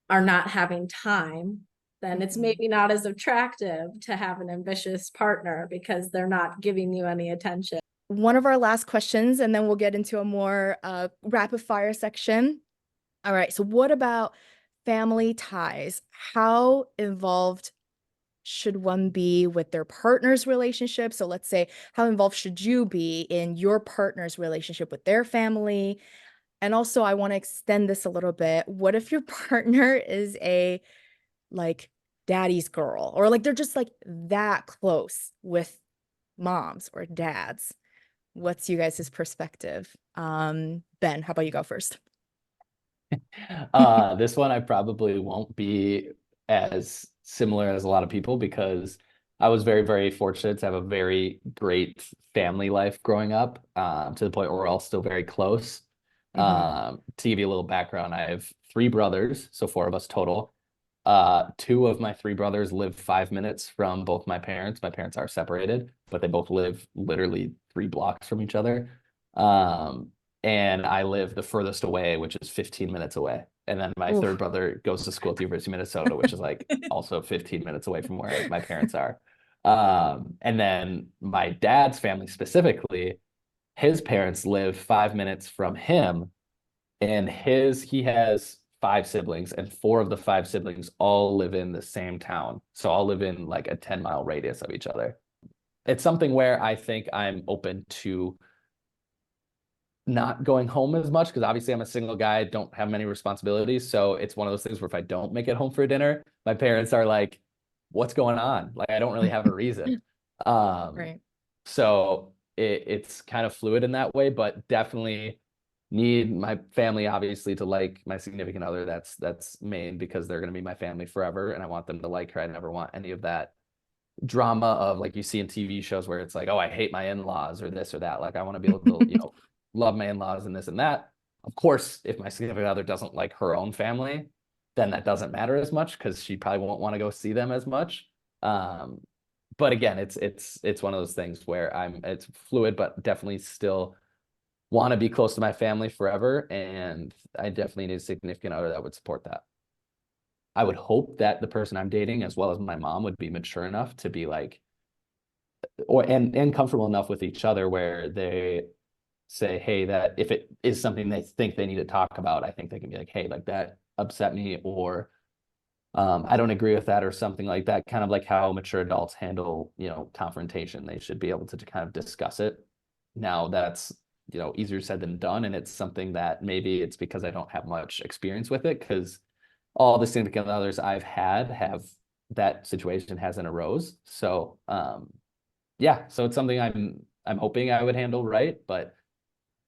are not having time, then it's Mhm. maybe not as attractive to have an ambitious partner because they're not giving you any attention. One of our last questions, and then we'll get into a more rapid fire section. All right. So what about family ties? How involved should one be with their partner's relationship? So let's say, how involved should you be in your partner's relationship with their family? And also, I want to extend this a little bit. What if your partner is a like daddy's girl, or like they're just like that close with moms or dads? What's you guys' perspective? Ben, how about you go first? This one I probably won't be as similar as a lot of people because I was very, very fortunate to have a very great family life growing up, to the point where we're all still very close. Mhm. To give you a little background, I have three brothers, so four of us total. Two of my three brothers live 5 minutes from both my parents. My parents are separated, but they both live literally 3 blocks from each other. Um, and I live the furthest away, which is 15 minutes away. And then my third Oof. brother goes to school at the University of Minnesota, which is like also 15 minutes away from where my parents are. And then my dad's family specifically, his parents live 5 minutes from him, and he has 5 siblings, and four of the 5 siblings all live in the same town. So all live in like a 10-mile radius of each other. It's something where I think I'm open to not going home as much because obviously I'm a single guy, don't have many responsibilities. So it's one of those things where if I don't make it home for dinner, my parents are like, what's going on? Like I don't really have a reason. Um, Right. so it's kind of fluid in that way, but definitely need my family obviously to like my significant other. That's main because they're going to be my family forever and I want them to like her. I never want any of that drama of like you see in TV shows where it's like, oh, I hate my in-laws or this or that. Like I want to be able to, love my in-laws and this and that. Of course, if my significant other doesn't like her own family, then that doesn't matter as much because she probably won't want to go see them as much. Um, but again, it's one of those things where it's fluid, but definitely still want to be close to my family forever. And I definitely need a significant other that would support that. I would hope that the person I'm dating, as well as my mom, would be mature enough to be like, and comfortable enough with each other where they say, hey, that if it is something they think they need to talk about, I think they can be like, hey, like that upset me, or I don't agree with that, or something like that. Kind of like how mature adults handle, confrontation. They should be able to kind of discuss it. Now that's, easier said than done. And it's something that maybe it's because I don't have much experience with it, because all the significant others I've had have that situation hasn't arose. So yeah, so it's something I'm hoping I would handle right, but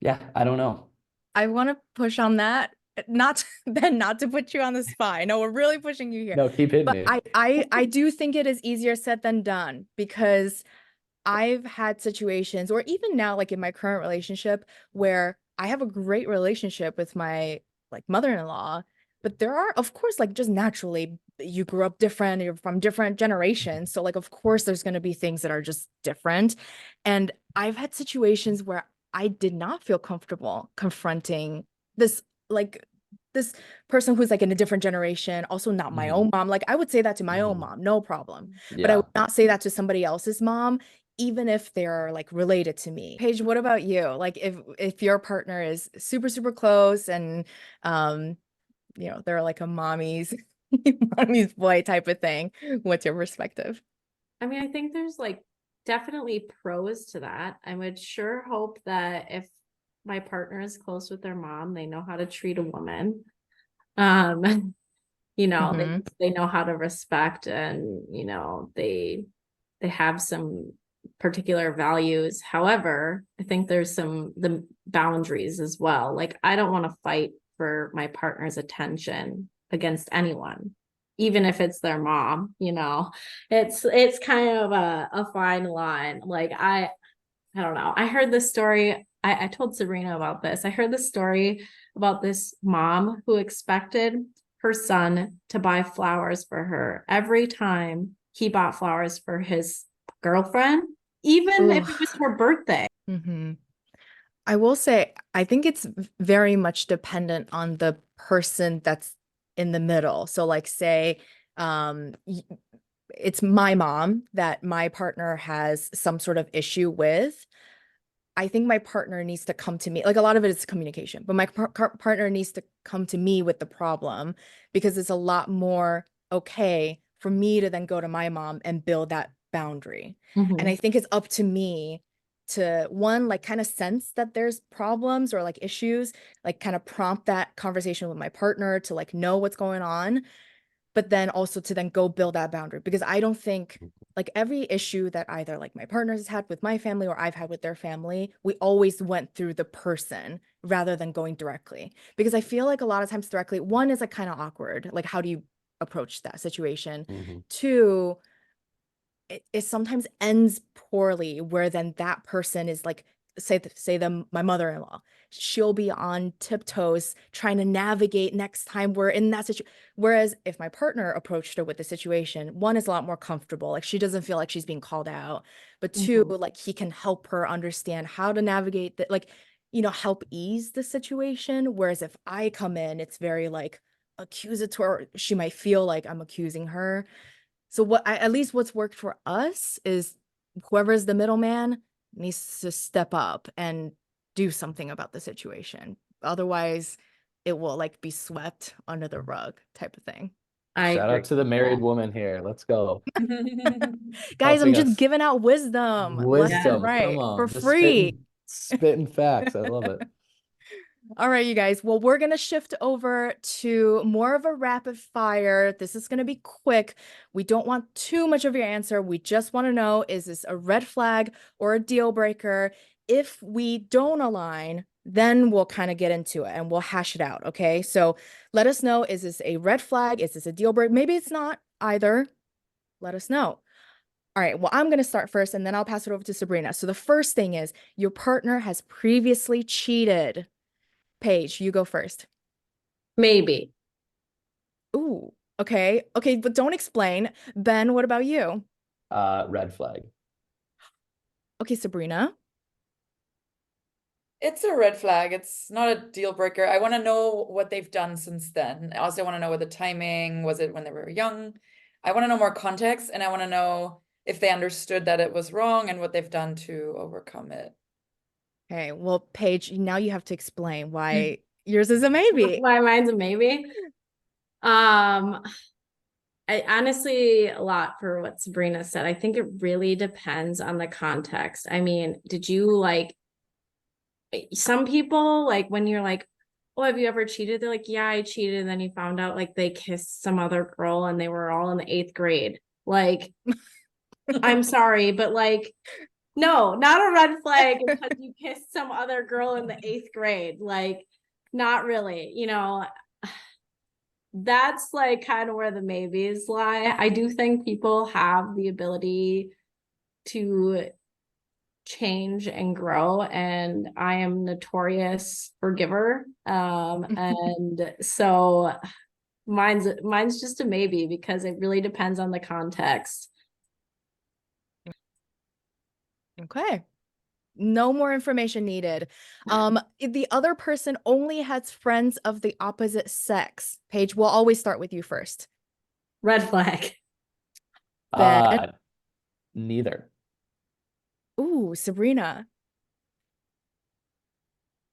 yeah, I don't know. I want to push on that. Not Ben, not to put you on the spot. I know we're really pushing you here. No, keep hitting But me. I do think it is easier said than done, because I've had situations, or even now, like in my current relationship, where I have a great relationship with my like mother-in-law, but there are, of course, like just naturally, you grew up different, you're from different generations. So like, of course, there's going to be things that are just different. And I've had situations where I did not feel comfortable confronting this, like this person who's like in a different generation, also not my own mom. Like I would say that to my own mom, no problem. But I Yeah. would not say that to somebody else's mom, even if they're like related to me. Paige, what about you? Like if your partner is super, super close and they're like a mommy's mommy's boy type of thing, what's your perspective? I mean, I think there's like definitely pros to that. I would sure hope that if my partner is close with their mom, they know how to treat a woman. Um, Mm-hmm. they know how to respect, and they have some particular values. However, I think there's the boundaries as well. Like I don't want to fight for my partner's attention against anyone, even if it's their mom. It's kind of a fine line. Like I don't know. I heard this story. I told Sabrina about this. I heard this story about this mom who expected her son to buy flowers for her every time he bought flowers for his girlfriend, even Ooh. if it was her birthday. Mm-hmm. I will say, I think it's very much dependent on the person that's in the middle. So, like, say, it's my mom that my partner has some sort of issue with. I think my partner needs to come to me. Like, a lot of it is communication, but my partner needs to come to me with the problem, because it's a lot more okay for me to then go to my mom and build that boundary. And I think it's up to me to, one, like kind of sense that there's problems or like issues, like kind of prompt that conversation with my partner to like know what's going on, but then also to then go build that boundary, because I don't think like every issue that either like my partner has had with my family or I've had with their family, we always went through the person rather than going directly. Because I feel like a lot of times directly, one is like kind of awkward. Like, how do you approach that situation? Two, it sometimes ends poorly, where then that person is like, say them my mother-in-law, she'll be on tiptoes trying to navigate next time we're in that situation. Whereas if my partner approached her with the situation, one is a lot more comfortable, like she doesn't feel like she's being called out, but two, like he can help her understand how to navigate that, like, help ease the situation. Whereas if I come in, it's very like accusatory, she might feel like I'm accusing her. So at least what's worked for us is whoever's the middleman needs to step up and do something about the situation. Otherwise, it will like be swept under the rug type of thing. I Shout agree out to the with married that. woman here. Let's go. Guys, I'm Helping just us. giving out wisdom left Yeah. and Wisdom. Come right for on. Just free. spitting facts. I love it. All right, you guys. Well, we're going to shift over to more of a rapid fire. This is going to be quick. We don't want too much of your answer. We just want to know, is this a red flag or a deal breaker? If we don't align, then we'll kind of get into it and we'll hash it out. Okay. So let us know, is this a red flag? Is this a deal breaker? Maybe it's not either. Let us know. All right. Well, I'm going to start first and then I'll pass it over to Sabrina. So the first thing is, your partner has previously cheated. Paige, you go first. Maybe. Ooh, okay. Okay, but don't explain. Ben, what about you? Red flag. Okay, Sabrina. It's a red flag. It's not a deal breaker. I want to know what they've done since then. I also want to know what the timing was, it when they were young. I want to know more context, and I want to know if they understood that it was wrong and what they've done to overcome it. Okay, well, Paige, now you have to explain why yours is a maybe. Why mine's a maybe. I honestly, a lot for what Sabrina said. I think it really depends on the context. I mean, did you like some people like when you're like, oh, have you ever cheated? They're like, yeah, I cheated. And then you found out like they kissed some other girl and they were all in the 8th grade. Like, I'm sorry, but like, no, not a red flag because you kissed some other girl in the 8th grade. Like, not really, that's like kind of where the maybes lie. I do think people have the ability to change and grow, and I am notorious forgiver. And so mine's just a maybe because it really depends on the context. Okay. No more information needed. If the other person only has friends of the opposite sex. Paige, we'll always start with you first. Red flag. Ben. Neither. Ooh, Sabrina.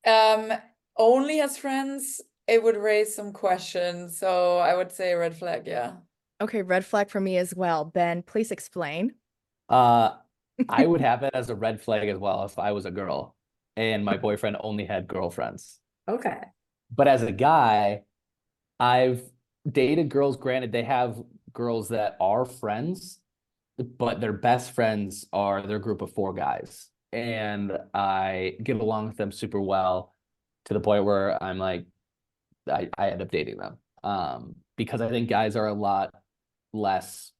Only as friends, it would raise some questions. So I would say red flag, yeah. Okay, red flag for me as well. Ben, please explain. Uh, I would have it as a red flag as well if I was a girl and my boyfriend only had girlfriends. Okay. But as a guy, I've dated girls, granted, they have girls that are friends, but their best friends are their group of 4 guys. And I get along with them super well to the point where I'm like, I end up dating them. Because I think guys are a lot less,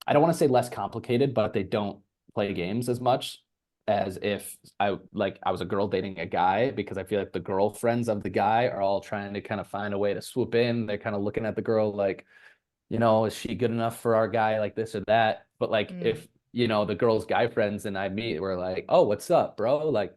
I don't want to say less complicated, but they don't play games as much as if I was a girl dating a guy, because I feel like the girlfriends of the guy are all trying to kind of find a way to swoop in. They're kind of looking at the girl like, is she good enough for our guy, like this or that? But like if the girl's guy friends and I meet, we're like, oh, what's up, bro? Like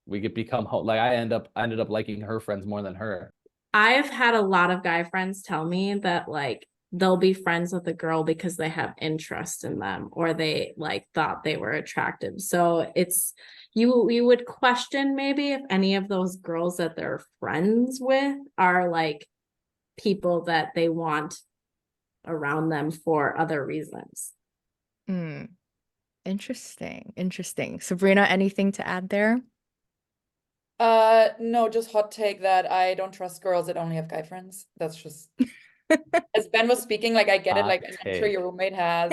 we could become like I ended up liking her friends more than her. I've had a lot of guy friends tell me that like they'll be friends with a girl because they have interest in them or they like thought they were attractive. So it's you would question maybe if any of those girls that they're friends with are like people that they want around them for other reasons. Interesting. Interesting. Sabrina, anything to add there? No, just hot take that I don't trust girls that only have guy friends. That's just as Ben was speaking, like I get it, like and I'm sure your roommate has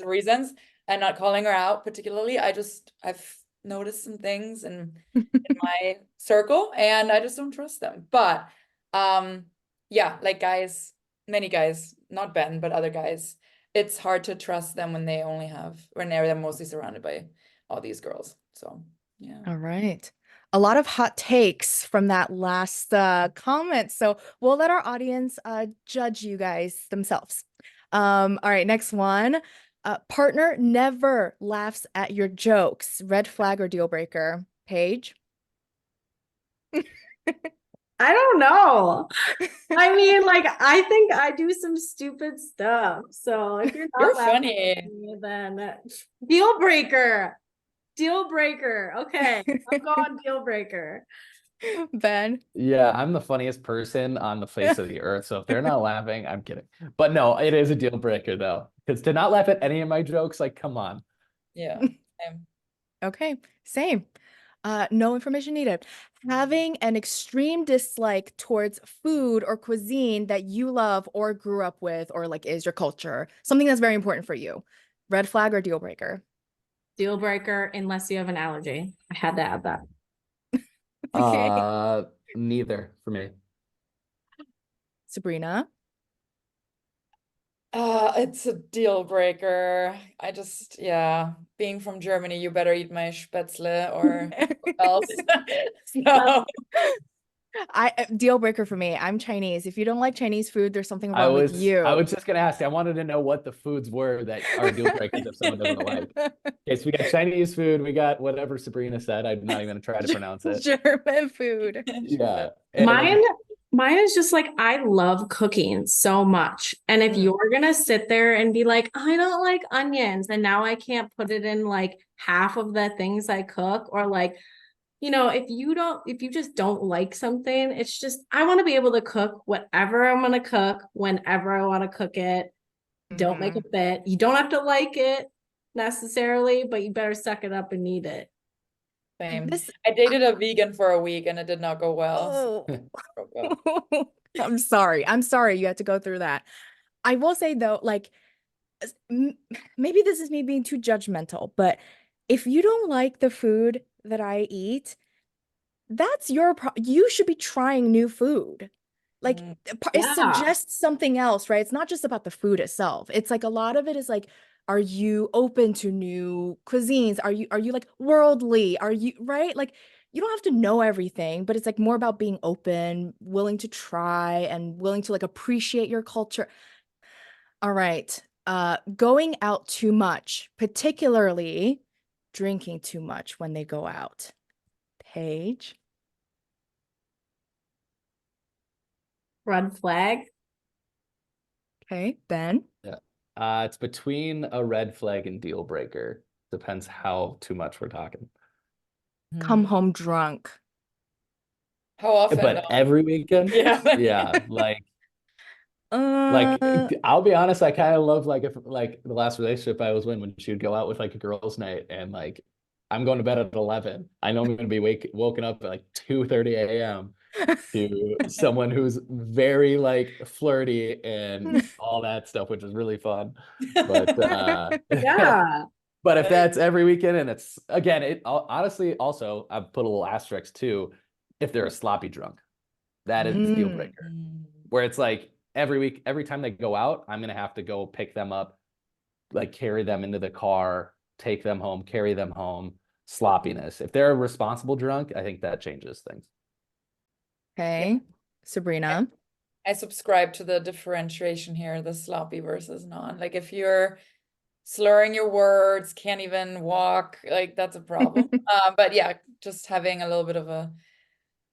reasons. I'm not calling her out particularly. I've noticed some things in my circle and I just don't trust them. But yeah, like guys, many guys, not Ben, but other guys, it's hard to trust them when they're mostly surrounded by all these girls. So yeah. All right. A lot of hot takes from that last comment. So we'll let our audience judge you guys themselves. All right, next one. Partner never laughs at your jokes. Red flag or deal breaker? Paige? I don't know. I mean, like, I think I do some stupid stuff. So if you're not You're laughing funny. at me, then deal breaker. Deal breaker. Okay. I'm going deal breaker. Ben? Yeah, I'm the funniest person on the face of the earth. So if they're not laughing, I'm kidding. But no, it is a deal breaker though. Because to not laugh at any of my jokes, like, come on. Yeah. Okay, same. No information needed. Having an extreme dislike towards food or cuisine that you love or grew up with or like is your culture, something that's very important for you. Red flag or deal breaker? Deal breaker, unless you have an allergy. I had to add that. Okay. Neither for me. Sabrina? It's a deal breaker. Yeah, being from Germany, you better eat my Spätzle or else. So Deal breaker for me. I'm Chinese. If you don't like Chinese food, there's something wrong with I you. was just gonna ask. I wanted to know what the foods were that are deal breakers if someone doesn't like. Okay, so we got Chinese food, we got whatever Sabrina said. I'm not even gonna try to pronounce it. German food. Yeah. Mine, And mine is just like I love cooking so much. And if Mm. you're gonna sit there and be like, I don't like onions, and now I can't put it in like half of the things I cook, or like, if you just don't like something, it's just I want to be able to cook whatever I'm gonna cook whenever I want to cook it. Don't make a Mhm. bet. You don't have to like it necessarily, but you better suck it up and eat it. Same. This, I dated a vegan for a week and it did not go well. So oh, broke up. I'm sorry. I'm sorry you had to go through that. I will say though, like, maybe this is me being too judgmental, but if you don't like the food that I eat, that's your pro you should be trying new food. Like Mm. it Yeah. suggests something else, right? It's not just about the food itself. It's like a lot of it is like, are you open to new cuisines? Are you like worldly? Are you right? Like you don't have to know everything, but it's like more about being open, willing to try and willing to like appreciate your culture. All right. Going out too much, particularly drinking too much when they go out. Paige. Red flag. Okay, Ben. yeah. It's between a red flag and deal breaker. Depends how too much we're talking. Come Mm. home drunk. How often But though? every weekend, Yeah. yeah, like Uh, I'll be honest, I kind of love like if like the last relationship I was in when she would go out with like a girls' night and like I'm going to bed at 11. I know I'm gonna be woken up at like 2:30 a.m. to someone who's very like flirty and all that stuff, which is really fun. But Yeah. but if that's every weekend and it's again, honestly also I've put a little asterisk too, if they're a sloppy drunk, that is deal mm, breaker. Mm. Where it's like every week, every time they go out, I'm gonna have to go pick them up, like carry them into the car, take them home, carry them home. Sloppiness. If they're a responsible drunk, I think that changes things. Yeah. okay. I, Sabrina. I subscribe to the differentiation here, the sloppy versus non. Like if you're slurring your words, can't even walk, like that's a problem. But yeah, just having a little bit of a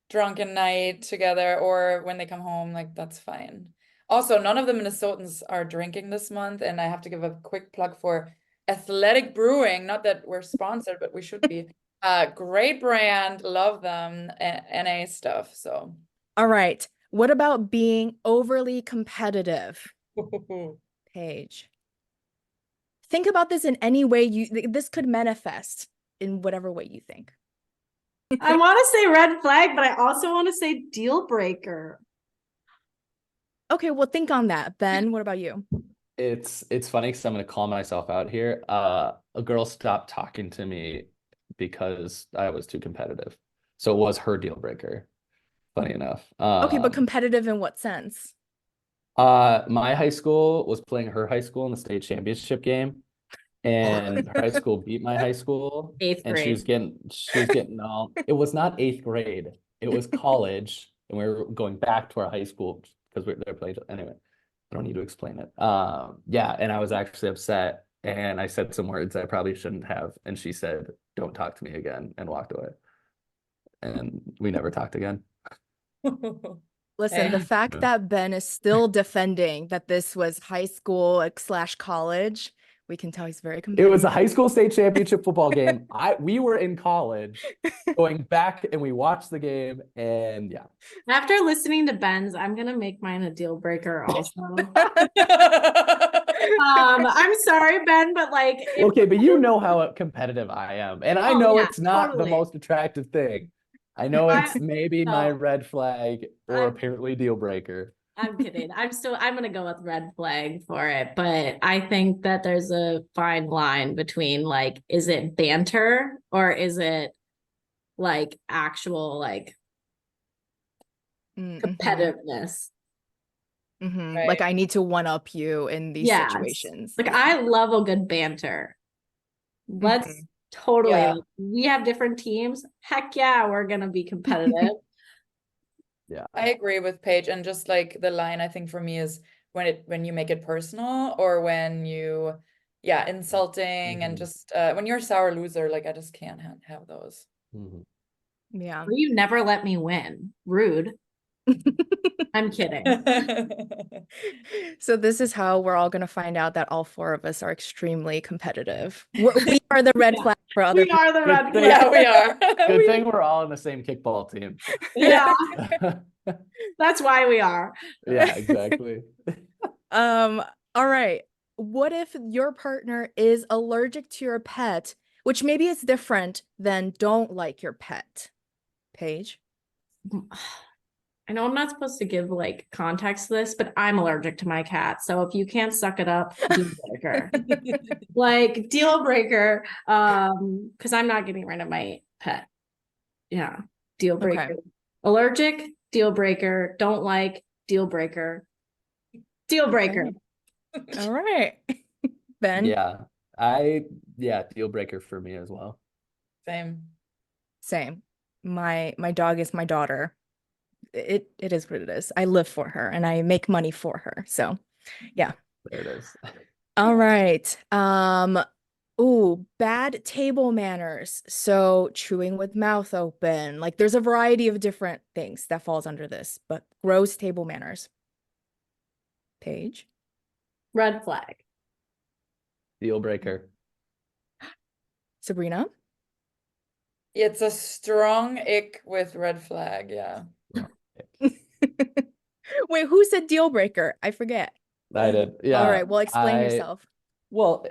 drunken night together or when they come home, like that's fine. Also, none of the Minnesotans are drinking this month, and I have to give a quick plug for Athletic Brewing. Not that we're sponsored, but we should be. Great brand, love them, NA stuff. So All right. What about being overly competitive? Paige. Think about this in any way this could manifest in whatever way you think. I want to say red flag, but I also want to say deal breaker. Okay, well, think on that. Ben, what about you? It's funny because I'm gonna call myself out here. A girl stopped talking to me because I was too competitive. So it was her deal breaker, funny enough. Okay, but competitive in what sense? My high school was playing her high school in the state championship game, and her high school beat my high school, Eighth and grade. she was getting all. It was not eighth grade. It was college, and we were going back to our high school because they're playing anyway. I don't need to explain it. Yeah, and I was actually upset, and I said some words I probably shouldn't have, and she said, "Don't talk to me again," and walked away, and we never talked again. Listen, the Hey. fact Yeah. that Ben is still defending that this was high school like, slash college, we can tell he's very It was a competitive. high school state championship football game. We were in college, going back, and we watched the game, and yeah. After listening to Ben's, I'm gonna make mine a deal breaker also. I'm sorry, Ben, but like Okay, but you know how competitive I am, and I oh know yeah, it's not the totally. most attractive thing. I know I it's maybe my no, red flag or I'm apparently deal breaker. I'm kidding. I'm gonna go with red flag for it, but I think that there's a fine line between like, is it banter or is it like actual like Mm-hmm. competitiveness? Mm-hmm. Like Right. I need to one up you in these Yes. situations. Like I love a good banter. Let's Mhm. totally Yeah. like, we have different teams. Heck yeah, we're gonna be competitive. Yeah. I agree with Paige, and just like the line I think for me is when you make it personal, or when you insulting, and Mhm. just when you're a sour loser, like I just can't have those. Mhm. Yeah. Or you never let me win. Rude. I'm kidding. So this is how we're all going to find out that all four of us are extremely competitive. We are the red Yeah. flag for other We people. are the Good red thing- flag. Yeah, we are. Good thing we're all in the same kickball team. Yeah, that's why we are. Yeah, exactly. Um, all right. What if your partner is allergic to your pet, which maybe is different than don't like your pet? Paige? I know I'm not supposed to give like context to this, but I'm allergic to my cat. So if you can't suck it up, deal breaker. Like deal breaker. Because I'm not getting rid of my pet. Yeah, deal breaker. Okay. Allergic, deal breaker. Don't like, deal breaker. Deal breaker. All right. Ben? Yeah, deal breaker for me as well. Same. Same. My dog is my daughter. It is what it is. I live for her and I make money for her. So yeah. There it is. All right. Ooh, bad table manners. So chewing with mouth open. Like there's a variety of different things that falls under this, but gross table manners. Paige? Red flag. Deal breaker. Sabrina? It's a strong ick with red flag. Yeah. Wait, who said deal breaker? I forget. I did. All Yeah. right, well, explain yourself. Well,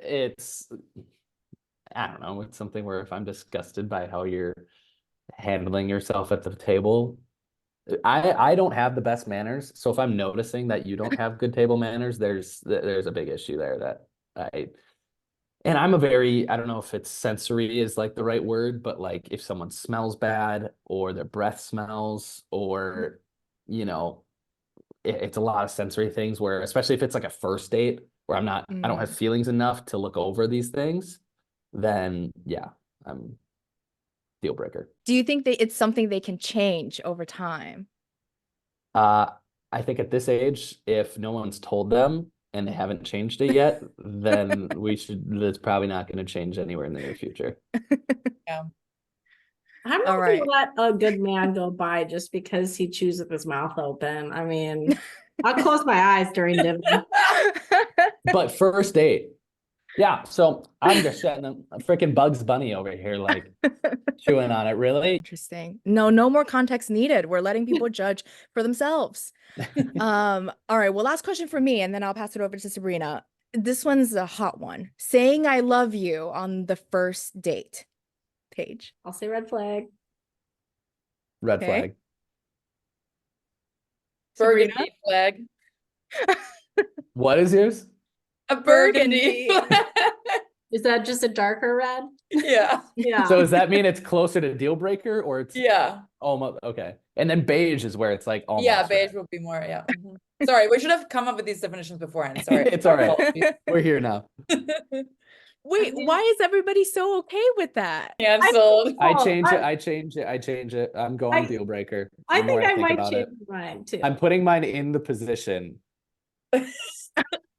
I don't know, it's something where if I'm disgusted by how you're handling yourself at the table, I don't have the best manners. So if I'm noticing that you don't have good table manners, there's a big issue there that and I'm I don't know if it's sensory is like the right word, but like if someone smells bad or their breath smells or, you know, it's a lot of sensory things where, especially if it's like a first date where I don't have feelings enough to look over these things, then yeah, I'm deal breaker. Do you think that it's something they can change over time? Uh, I think at this age, if no one's told them and they haven't changed it yet, then that's probably not going to change anywhere in the near future. Yeah. I'm All not right. gonna let a good man go by just because he chews with his mouth open. I mean, I'll close my eyes during dinner. But first date, yeah. So I'm just setting a freaking Bugs Bunny over here, like chewing on it. Really? Interesting. No more context needed. We're letting people judge for themselves. All right. Well, last question for me, and then I'll pass it over to Sabrina. This one's a hot one. Saying I love you on the first date. Paige. I'll say red flag. Red Okay. flag. Sabrina? Burgundy flag. What is yours? A burgundy Burgundy. flag. Is that just a darker red? Yeah. Yeah. So does that mean it's closer to deal breaker or it's Yeah. almost okay? And then beige is where it's like almost Yeah, beige red. will be more. Yeah. Mhm. Sorry, we should have come up with these definitions beforehand. Sorry. It's all right. Apologies. We're here now. Wait, why is everybody so okay with that? Canceled. I Oh, change it. I change it. I change it. I'm going I- deal breaker. I The more think I think might about change it, mine too. I'm putting mine in the position.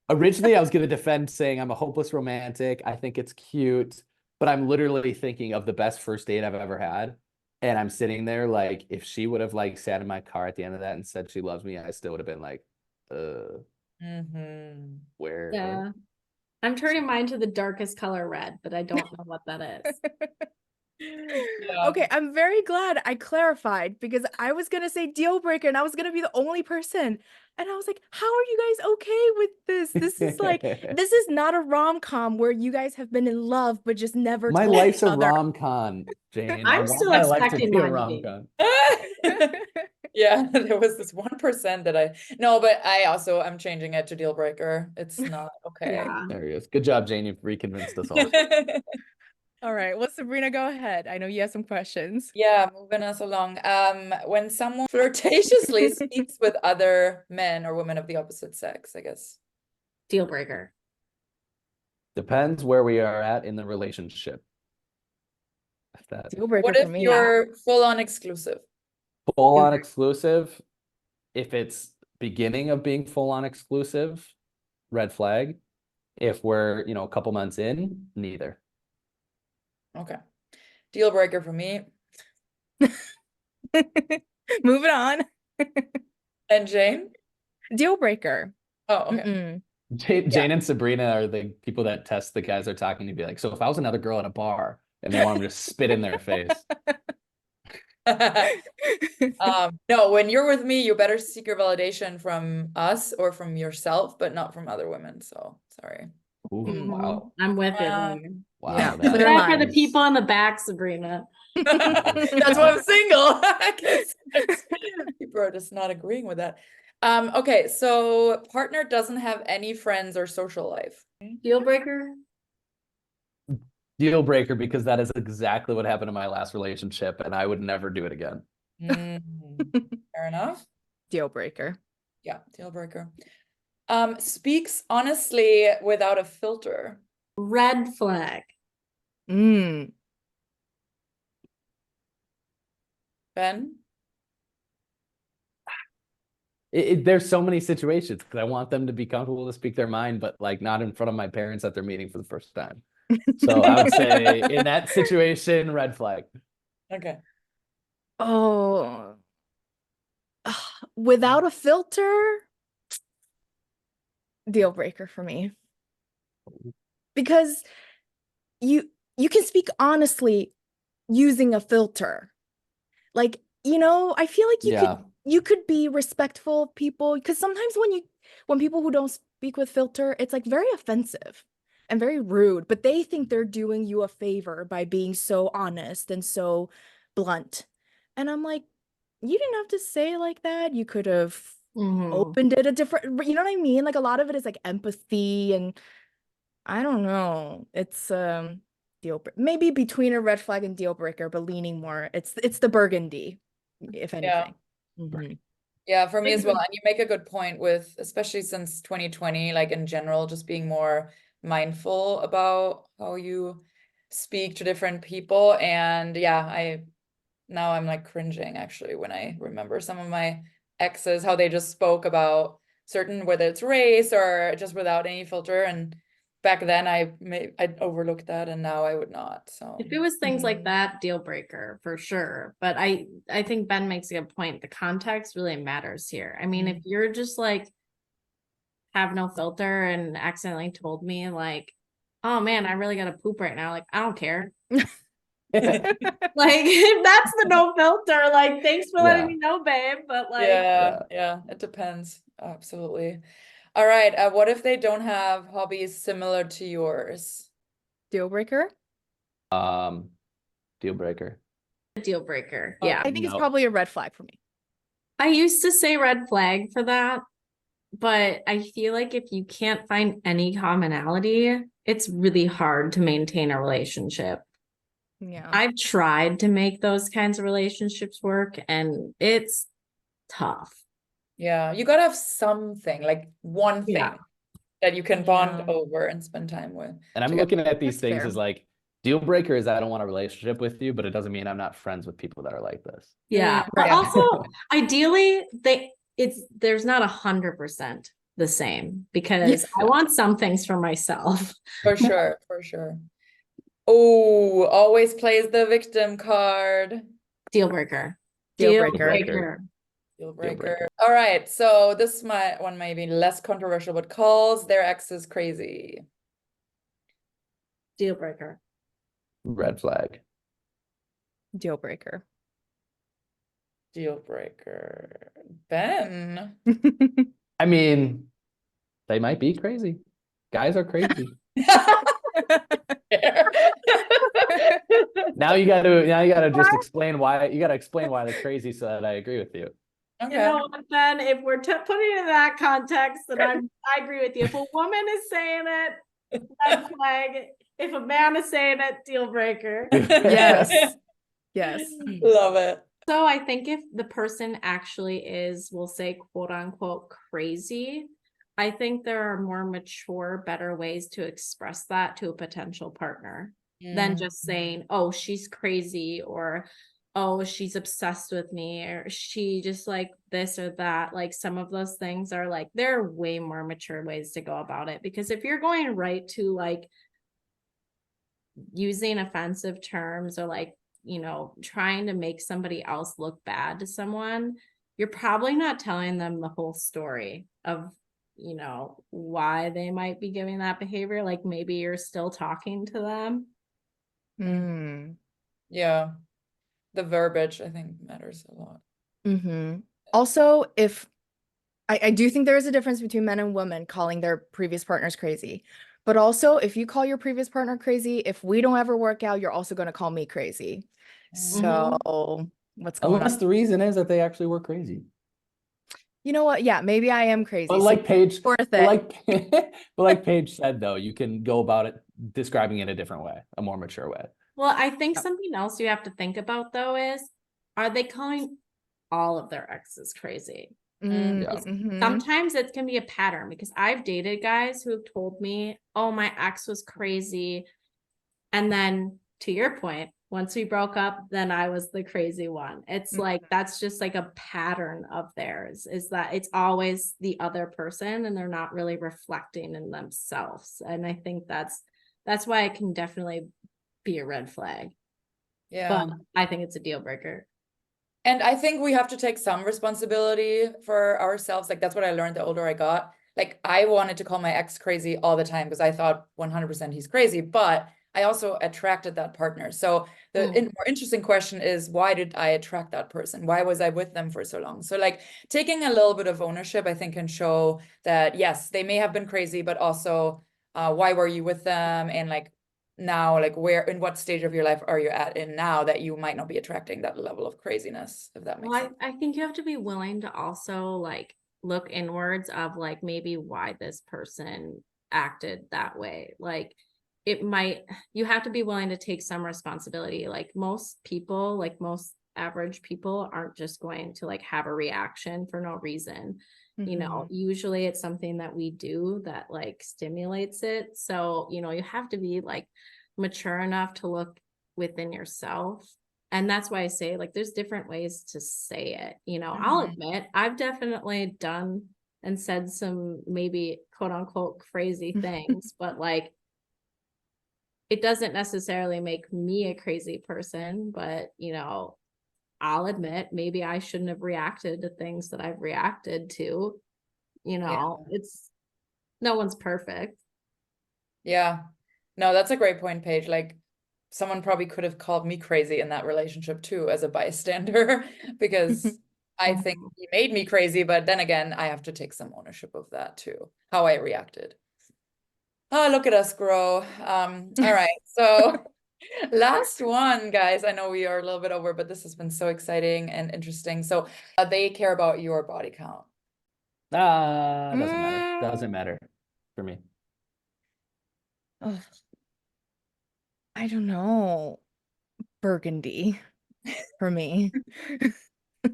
Originally, I was going to defend saying I'm a hopeless romantic. I think it's cute, but I'm literally thinking of the best first date I've ever had. And I'm sitting there like, if she would have like sat in my car at the end of that and said she loves me, I still would have been like, Mm-hmm. where? Yeah. I'm turning mine to the darkest color red, but I don't know what that is. Yeah. Okay, I'm very glad I clarified because I was gonna say deal breaker and I was gonna be the only person. And I was like, how are you guys okay with this? This is not a rom-com where you guys have been in love but just never My told life's each a other. rom-com, Jane. I I'm want still my life to expecting be a mine to be. rom-com. Yeah, there was this 1% that no, but I'm changing it to deal breaker. It's not okay. Yeah. There he is. Good job, Jane. You've reconvinced us all. All right, well, Sabrina, go ahead. I know you have some questions. Yeah, moving us along. When someone flirtatiously speaks with other men or women of the opposite sex, I guess. Deal breaker. Depends where we are at in the relationship. If that Deal breaker What for if me. you're full on exclusive? full on exclusive, If it's beginning of being full on exclusive, red flag. If we're, a couple months in, neither. Okay. Deal breaker for me. Moving on. And Jane? Deal breaker. Oh, okay. Mm-mm. Jane and Sabrina are the people that test the guys they're talking to, be like, so if I was another girl at a bar and they want them to spit in their face. No, when you're with me, you better seek your validation from us or from yourself, but not from other women. So sorry. Ooh, Mm. wow. I'm with you Wow. there. Wow. Yeah, that clear That for the is- people in the back, Sabrina. That's why I'm single. I guess people are just not agreeing with that. Okay, so partner doesn't have any friends or social life. Deal breaker? Deal breaker, because that is exactly what happened in my last relationship, and I would never do it again. Fair enough. Deal breaker. Yeah, deal breaker. Speaks honestly without a filter. Red flag. Mm. Ben? There's so many situations because I want them to be comfortable to speak their mind, but like not in front of my parents that they're meeting for the first time. So I would say in that situation, red flag. Okay. Oh. Without a filter, deal breaker for me. Because you can speak honestly using a filter. Like, I feel like Yeah. you could be respectful of people, because sometimes when people who don't speak with filter, it's like very offensive and very rude, but they think they're doing you a favor by being so honest and so blunt. And I'm like, you didn't have to say it like that. You could have opened it a different, you know what I mean? Like a lot of it is like empathy, and I don't know. It's maybe between a red flag and deal breaker, but leaning more. It's the burgundy, if Yeah. anything. Mhm. Yeah, for me as well. And you make a good point with, especially since 2020, like in general, just being more mindful about how you speak to different people. And yeah, now I'm like cringing actually when I remember some of my exes, how they just spoke about certain, whether it's race or just without any filter. And back then I'd overlooked that, and now I would not. So If it was things like Mhm. that, deal breaker for sure. But I think Ben makes a good point. The context really matters here. I mean, if you're just like have no filter and accidentally told me like, oh man, I really gotta poop right now. Like, I don't care. Like if that's the no filter, like thanks for letting Yeah. me know, babe. But like yeah, it depends. Absolutely. All right. What if they don't have hobbies similar to yours? Deal breaker? Deal breaker. deal breaker. Oh, Yeah. I think it's No. probably a red flag for me. I used to say red flag for that, but I feel like if you can't find any commonality, it's really hard to maintain a relationship. Yeah. I've tried to make those kinds of relationships work and it's tough. Yeah, you gotta have something, like one thing Yeah. that you can bond Yeah. over and spend time with. And I'm together. looking at these That's things fair. as like deal breaker is I don't want a relationship with you, but it doesn't mean I'm not friends with people that are like this. Yeah. But Right. also ideally there's not 100% the same because I want some things for myself. For sure, for sure. Oh, always plays the victim card. Deal breaker. Deal Deal breaker. breaker. Deal breaker. breaker. All right, so this one may be less controversial, but calls their exes crazy. Deal breaker. Red flag. Deal breaker. Deal breaker. Ben. I mean, they might be crazy. Guys are crazy. Now you gotta just explain why they're crazy so that I agree with you. Okay. You know what, Ben? If we're putting it in that context, then I agree with you. If a woman is saying it, red flag. If a man is saying it, deal breaker. Yes. Yes. Love it. So I think if the person actually is, we'll say, quote unquote, crazy, I think there are more mature, better ways to express that to a potential partner than just saying, oh, she's crazy, or oh, she's obsessed with me, or she just like this or that. Like some of those things are like, there are way more mature ways to go about it. Because if you're going right to like using offensive terms or like, trying to make somebody else look bad to someone, you're probably not telling them the whole story of, why they might be giving that behavior. Like maybe you're still talking to them. Mm. Yeah. The verbiage, I think, matters a lot. Also, if I do think there is a difference between men and women calling their previous partners crazy. But also, if you call your previous partner crazy, if we don't ever work out, you're also going to call me crazy. Mhm. So, what's going Unless on? the reason is that they actually were crazy. You know what? Yeah, maybe I am crazy. But So like Paige, worth but it. like, but like Paige said, though, you can go about it describing it a different way, a more mature way. Well, I think something else you have to think about though is, are they calling all of their exes crazy? Because Mm-hmm. sometimes it can be a pattern, because I've dated guys who have told me, oh, my ex was crazy. And then to your point, once we broke up, then I was the crazy one. It's like, that's just like a pattern of theirs, is that it's always the other person and they're not really reflecting in themselves. And I think that's why it can definitely be a red flag. Yeah. But I think it's a deal breaker. And I think we have to take some responsibility for ourselves. Like that's what I learned the older I got. Like I wanted to call my ex crazy all the time because I thought 100% he's crazy, but I also attracted that partner. So the more interesting question is, why did I attract that person? Why was I with them for so long? So like taking a little bit of ownership, I think can show that yes, they may have been crazy, but also why were you with them? And like now, like where, in what stage of your life are you at in now that you might not be attracting that level of craziness, if that makes Well, sense. I think you have to be willing to also like look inwards of like maybe why this person acted that way. Like it might, you have to be willing to take some responsibility. Like most people, like most average people aren't just going to like have a reaction for no reason. Usually it's something that we do that like stimulates it. So, you have to be like mature enough to look within yourself. And that's why I say like there's different ways to say it. I'll admit I've definitely done and said some maybe quote unquote crazy things, but like it doesn't necessarily make me a crazy person. But I'll admit maybe I shouldn't have reacted to things that I've reacted to. Yeah. It's no one's perfect. Yeah. No, that's a great point, Paige. Like someone probably could have called me crazy in that relationship too as a bystander because I think he made me crazy, but then again, I have to take some ownership of that too, how I reacted. Oh, look at us grow. All right. So last one, guys. I know we are a little bit over, but this has been so exciting and interesting. So they care about your body count. Doesn't matter. Doesn't Mm. matter for me. Oh, I don't know. Burgundy for me.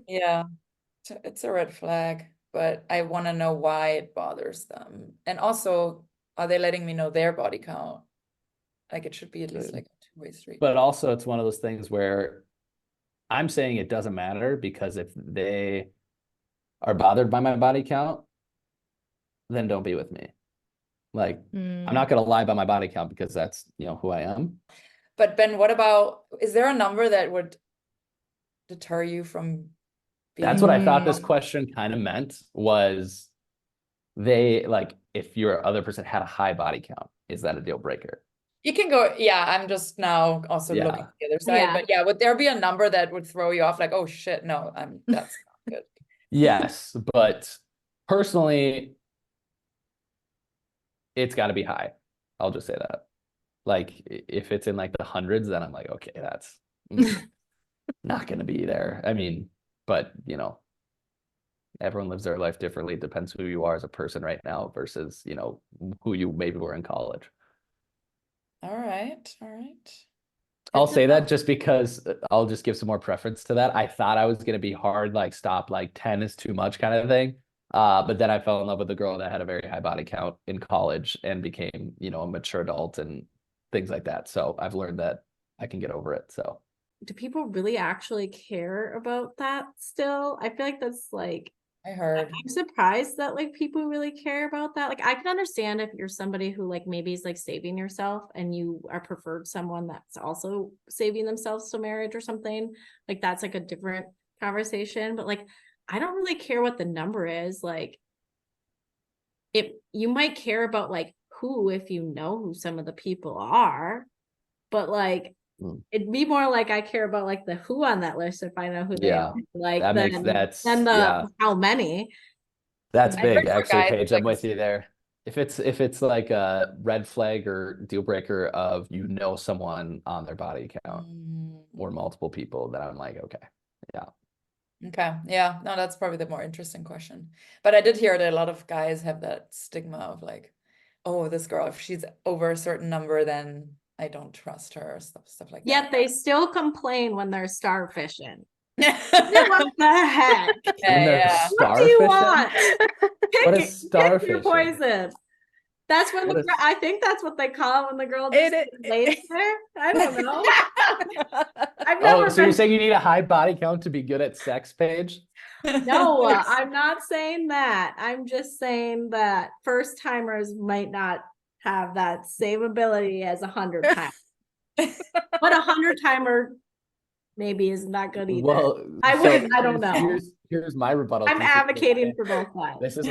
Yeah, it's a red flag, but I want to know why it bothers them. And also, are they letting me know their body count? Like it should be at least like a two-way street. But also, it's one of those things where I'm saying it doesn't matter because if they are bothered by my body count, then don't be with me. Like, I'm not going to lie about my body count because that's, who I am. But Ben, what about, is there a number that would deter you from That's what I thought being this question kind of meant was they like, if your other person had a high body count, is that a deal breaker? You can go, yeah, I'm just now also looking Yeah. at the other side, but yeah, would there be a number that would throw you off like, oh shit, no, that's not good. Yes, but personally, it's got to be high. I'll just say that. Like, if it's in like the hundreds, then I'm like, okay, that's not going to be there. I mean, but everyone lives their life differently. It depends who you are as a person right now versus, who you maybe were in college. All right, all right. I'll Good to say know. that just because I'll just give some more preference to that. I thought I was going to be hard, like stop, like 10 is too much kind of thing. But then I fell in love with a girl that had a very high body count in college and became, a mature adult and things like that. So I've learned that I can get over it. So do people really actually care about that still? I feel like that's like, I heard. I'm surprised that like people really care about that. Like I can understand if you're somebody who like maybe is like saving yourself and you are preferred someone that's also saving themselves to marriage or something. Like that's like a different conversation. But like I don't really care what the number is. Like if you might care about like who, if you know who some of the people are, but like it'd be more like I care about like the who on that list if I know who they are, Yeah, like that makes then the yeah, how many. that's I big heard for actually, guys, Paige. I'm like, with you there. If it's like a red flag or deal breaker of someone on their body count or multiple people, then I'm like, okay, yeah. okay, yeah, no, that's probably the more interesting question. But I did hear that a lot of guys have that stigma of like, oh, this girl, if she's over a certain number, then I don't trust her, or stuff like Yet that. they still complain when they're starfishing. Yeah, What the heck? When they're yeah. What do you starfishing? want? What Pick, is pick your starfishing? poison. That's when What is- I think that's what they call it when the girl just lays there. I don't know. I've Oh, never so you're been. saying you need a high body count to be good at sex, Paige? No, I'm not saying that. I'm just saying that first timers might not have that same ability as 100 times. But 100 timer maybe isn't that good either. Well, I don't know. Here's my rebuttal. I'm advocating for both sides. This is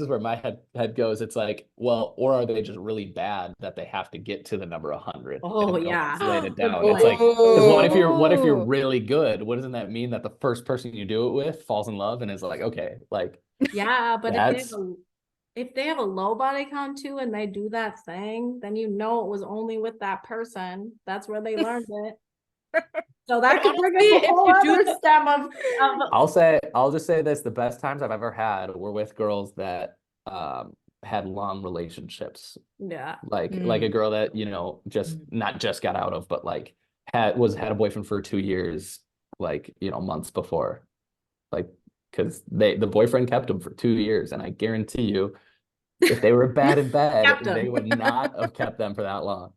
where my head goes. It's like, well, or are they just really bad that they have to get to the number 100? Oh, and no yeah. one's laid it Good down. point. It's like, because what if you're Ooh. really good? What doesn't that mean that the first person you do it with falls in love and is like, okay, like Yeah, but that's if they have a low body count too and they do that thing, then you know it was only with that person. That's where they learned it. So that could bring up honestly, a if whole you do other the- stem of I'll just say this: the best times I've ever had were with girls that had long relationships. yeah. Like a girl that, just not just got out of, but like had a boyfriend for 2 years, like, months before. Like, because the boyfriend kept him for 2 years, and I guarantee you, if they were bad in bed, Kept 'em. they would not have kept them for that long.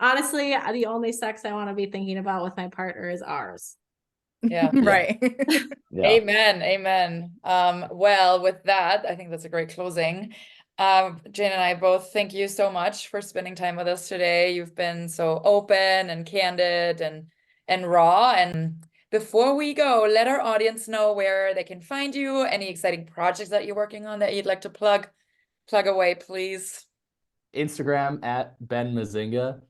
Honestly, the only sex I want to be thinking about with my partner is ours. Yeah. Right. Yeah. Amen. Amen. Well, with that, I think that's a great closing. Jane and I both thank you so much for spending time with us today. You've been so open and candid and raw. And before we go, let our audience know where they can find you, any exciting projects that you're working on that you'd like to plug away, please. Instagram at Ben Mazinga.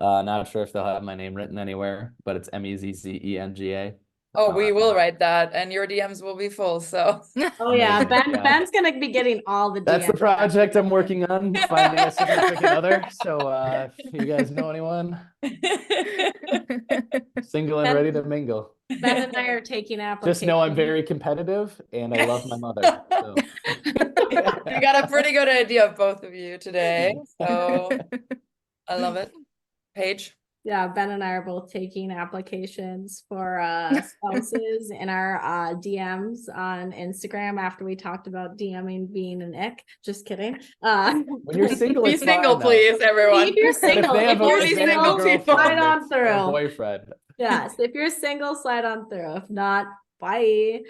Not sure if they'll have my name written anywhere, but it's Mezzenga. Oh, we will write that, and your DMs will be full. So Oh yeah, Amazing, yeah. Ben's gonna be getting all the That's the DMs. project I'm working on, finding a significant other. So if you guys know anyone, single and ready to mingle. Ben and I are taking applications. Just know I'm very competitive and I love my mother. So. You got a pretty good idea of both of you today. So I love it. Paige? Yeah, Ben and I are both taking applications for spouses in our DMs on Instagram after we talked about DMing being an ick. Just kidding. When you're single, Be it's single, fine, please, everyone. If you're single, if Only they have a single girlfriend people. slide on or through. boyfriend. Yes, if you're single, slide on through. If not, bye.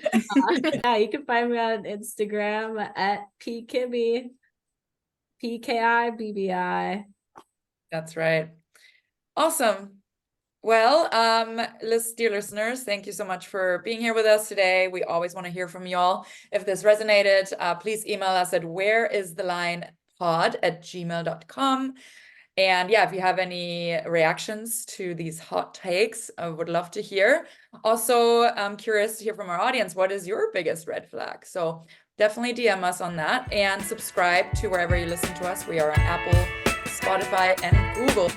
Yeah, you can find me on Instagram at pkibby, PKIBBI. That's right. Awesome. Well, dear listeners, thank you so much for being here with us today. We always want to hear from y'all. If this resonated, please email us at whereisthelinepod@gmail.com. And yeah, if you have any reactions to these hot takes, I would love to hear. Also, I'm curious to hear from our audience. What is your biggest red flag? So definitely DM us on that and subscribe to wherever you listen to us. We are on Apple, Spotify, and Google.